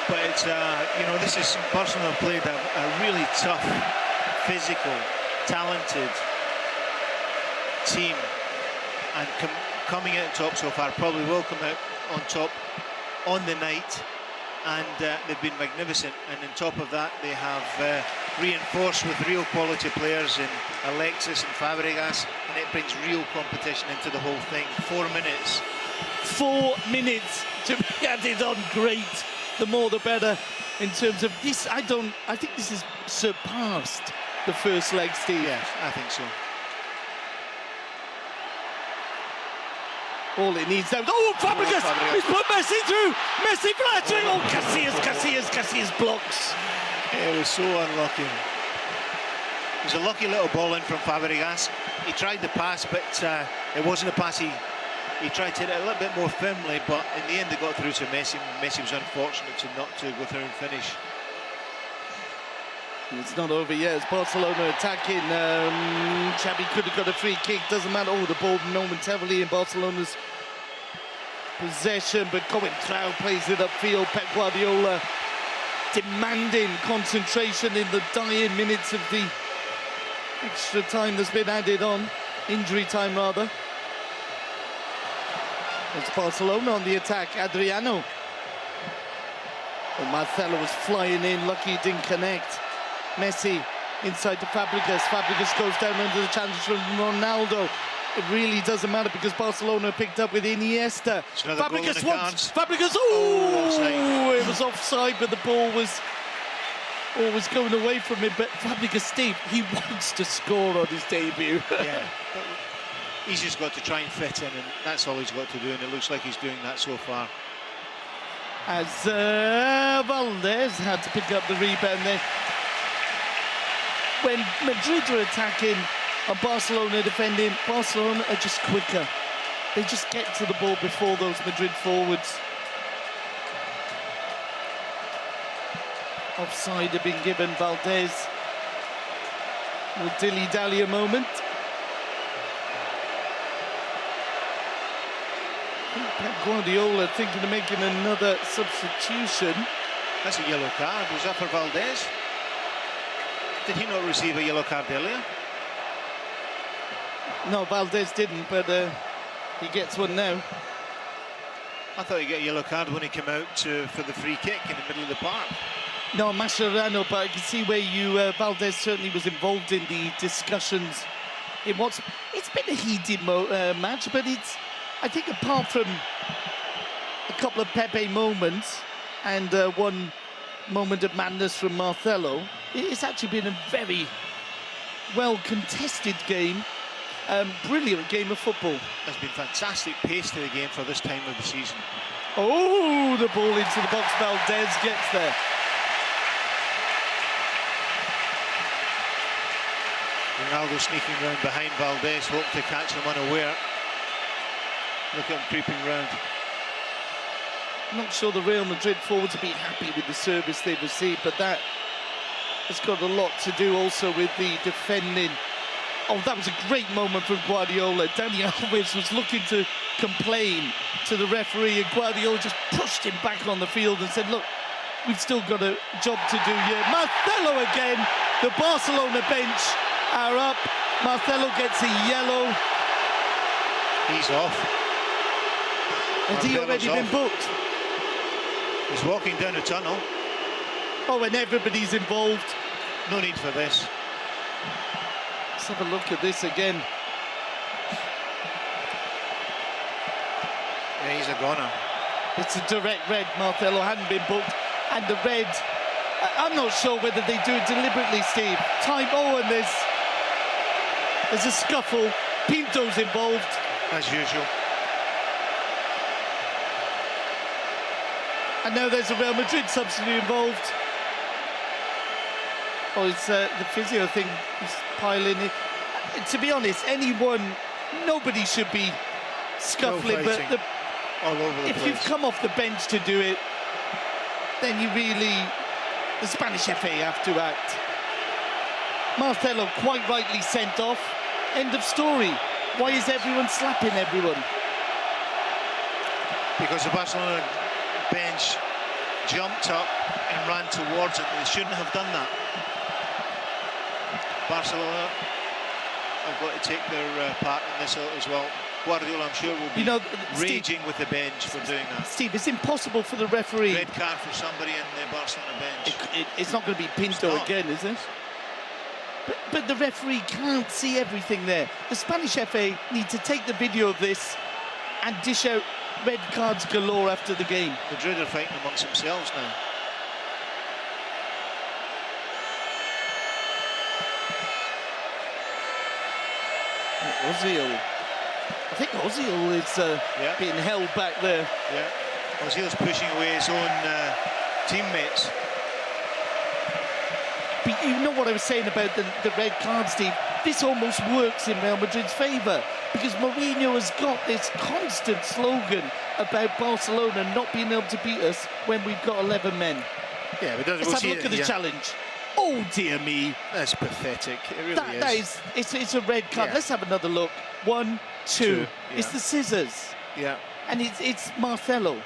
S3: But it's, you know, this is Barcelona played a really tough, physical, talented team, and coming out on top so far, probably will come out on top on the night, and they've been magnificent. And on top of that, they have reinforced with real quality players in Alexis and Fabregas, and it brings real competition into the whole thing. 4 minutes.
S1: 4 minutes to be added on. Great. The more the better in terms of this. I think this has surpassed the first leg, Steve.
S3: Yes, I think so.
S1: All it needs now. Oh, Fabregas! He's put Messi through! Messi flattering! Oh, Casillas blocks.
S3: It was so unlucky. It was a lucky little ball in from Fabregas. He tried the pass, but it wasn't a pass. He tried to hit it a little bit more firmly, but in the end, they got through to Messi. Messi was unfortunate not to go through and finish.
S1: It's not over yet. It's Barcelona attacking. Xavi could have got a free kick. Doesn't matter. Oh, the ball momentarily in Barcelona's possession, but Coentrao plays it upfield. Pep Guardiola demanding concentration in the dying minutes of the extra time that's been added on. Injury time, rather. It's Barcelona on the attack. Adriano. Oh, Marcelo was flying in. Lucky he didn't connect. Messi inside to Fabregas. Fabregas goes down under the challenge from Ronaldo. It really doesn't matter because Barcelona picked up with Iniesta. Fabregas once. Fabregas. Oh, it was offside, but the ball was always going away from him. But Fabregas, Steve, he wants to score on his debut.
S3: Yeah, he's just got to try and fit in, and that's all he's got to do. And it looks like he's doing that so far.
S1: As Valdez had to pick up the rebound there. When Madrid are attacking and Barcelona defending, Barcelona are just quicker. They just get to the ball before those Madrid forwards. Offside had been given. Valdez. A little dilly-dally a moment. Pep Guardiola thinking of making another substitution.
S3: That's a yellow card. Was that for Valdez? Did he not receive a yellow card earlier?
S1: No, Valdez didn't, but he gets one now.
S3: I thought he'd get a yellow card when he came out for the free kick in the middle of the park.
S1: No, Mascherano, but I can see where Valdez certainly was involved in the discussions. It's been a heated match, but I think apart from a couple of Pepe moments and one moment of madness from Marcelo, it's actually been a very well-contested game. Brilliant game of football.
S3: There's been fantastic pace to the game for this time of the season.
S1: Oh, the ball into the box. Valdez gets there.
S3: Ronaldo sneaking round behind Valdez, hoping to catch him unaware. Look at him creeping round.
S1: I'm not sure the Real Madrid forwards will be happy with the service they've received, but that has got a lot to do also with the defending. Oh, that was a great moment from Guardiola. Dani Alves was looking to complain to the referee, and Guardiola just pushed him back on the field and said, look, we've still got a job to do here. Marcelo again. The Barcelona bench are up. Marcelo gets a yellow.
S3: He's off.
S1: Has he already been booked?
S3: He's walking down the tunnel.
S1: Oh, and everybody's involved.
S3: No need for this.
S1: Let's have a look at this again.
S3: Yeah, he's a goner.
S1: It's a direct red. Marcelo hadn't been booked. And the red, I'm not sure whether they do it deliberately, Steve. And there's a scuffle. Pinto's involved.
S3: As usual.
S1: And now there's a Real Madrid substitute involved. Oh, it's the physio thing is piling in. To be honest, nobody should be scuffling. But
S3: all over the
S1: if
S3: place.
S1: you've come off the bench to do it, then the Spanish FA have to act. Marcelo quite rightly sent off. End of story. Why is everyone slapping everyone?
S3: Because the Barcelona bench jumped up and ran towards it. They shouldn't have done that. Barcelona have got to take their part in this as well. Guardiola, I'm sure, will be raging with the bench for doing that. Steve,
S1: it's impossible for the referee.
S3: Red card for somebody in the Barcelona bench.
S1: It's not going to be Pinto again, is it? But the referee can't see everything there. The Spanish FA need to take the video of this and dish out red cards galore after the game.
S3: Madrid are fighting amongst themselves now.
S1: Ozil. I think Ozil is being held back there.
S3: Yeah, Ozil's pushing away his own teammates.
S1: But you know what I was saying about the red card, Steve? This almost works in Real Madrid's favour, because Mourinho has got this constant slogan about Barcelona not being able to beat us when we've got 11 men.
S3: Yeah, but
S1: let's have a look at the challenge. Oh dear me.
S3: That's pathetic. It really is.
S1: It's a red card.
S3: Yeah.
S1: Let's have another look. 1, 2.
S3: Yeah.
S1: It's the scissors.
S3: Yeah.
S1: And it's Marcelo.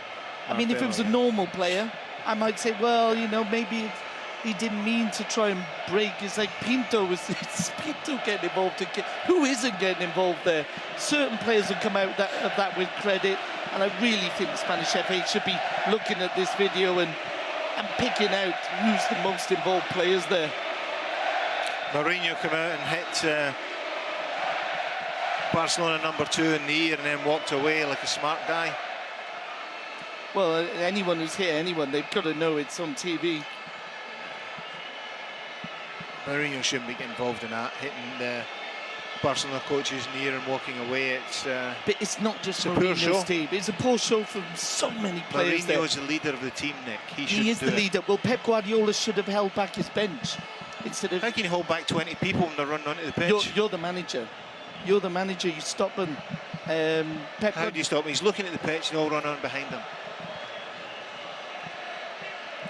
S1: I mean, if it was a normal player, I might say, well, maybe he didn't mean to try and break. It's like Pinto it's Pinto getting involved again. Who isn't getting involved there? Certain players have come out of that with credit, and I really think the Spanish FA should be looking at this video and picking out who's the most involved players there.
S3: Mourinho came out and hit Barcelona #2 in the ear and then walked away like a smart guy.
S1: Well, anyone who's hit anyone, they've got to know it's on TV.
S3: Mourinho shouldn't be getting involved in that, hitting the Barcelona coaches in the ear and walking away.
S1: But it's not just
S3: Mourinho,
S1: Steve. It's a poor show from so many players.
S3: Mourinho is the leader of the team, Nick.
S1: He is the leader. Well, Pep Guardiola should have held back his bench instead of.
S3: How can you hold back 20 people when they're running onto the pitch?
S1: You're the manager. You're the manager. You stop them.
S3: How do you stop him? He's looking at the pitch and all run on behind him.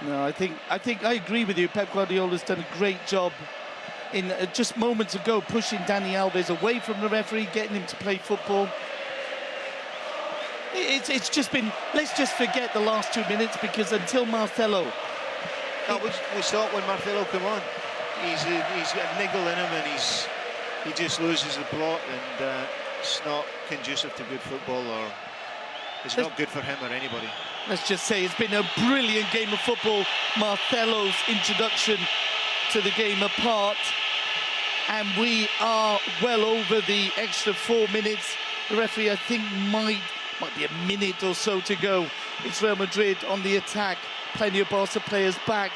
S1: No, I think I agree with you. Pep Guardiola's done a great job in just moments ago pushing Dani Alves away from the referee, getting him to play football. It's just been. Let's just forget the last 2 minutes, because until Marcelo.
S3: We saw it when Marcelo came on. He's got a niggle in him, and he just loses the plot, and it's not conducive to good football, or it's not good for him or anybody.
S1: Let's just say it's been a brilliant game of football. Marcelo's introduction to the game apart, and we are well over the extra 4 minutes. The referee, I think, might be a minute or so to go. It's Real Madrid on the attack. Plenty of Barca players back.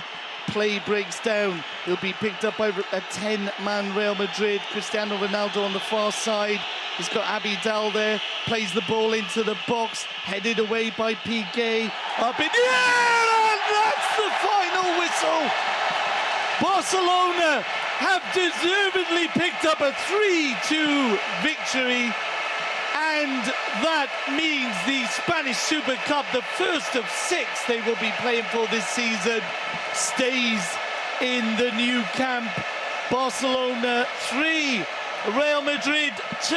S1: Play breaks down. He'll be picked up by a 10-man Real Madrid. Cristiano Ronaldo on the far side. He's got Abidal there. Plays the ball into the box. Headed away by Piqué. Up in the air! And that's the final whistle. Barcelona have deservedly picked up a 3-2 victory. And that means the Spanish Super Cup, the first of 6 they will be playing for this season, stays in the new camp. Barcelona 3, Real Madrid 2.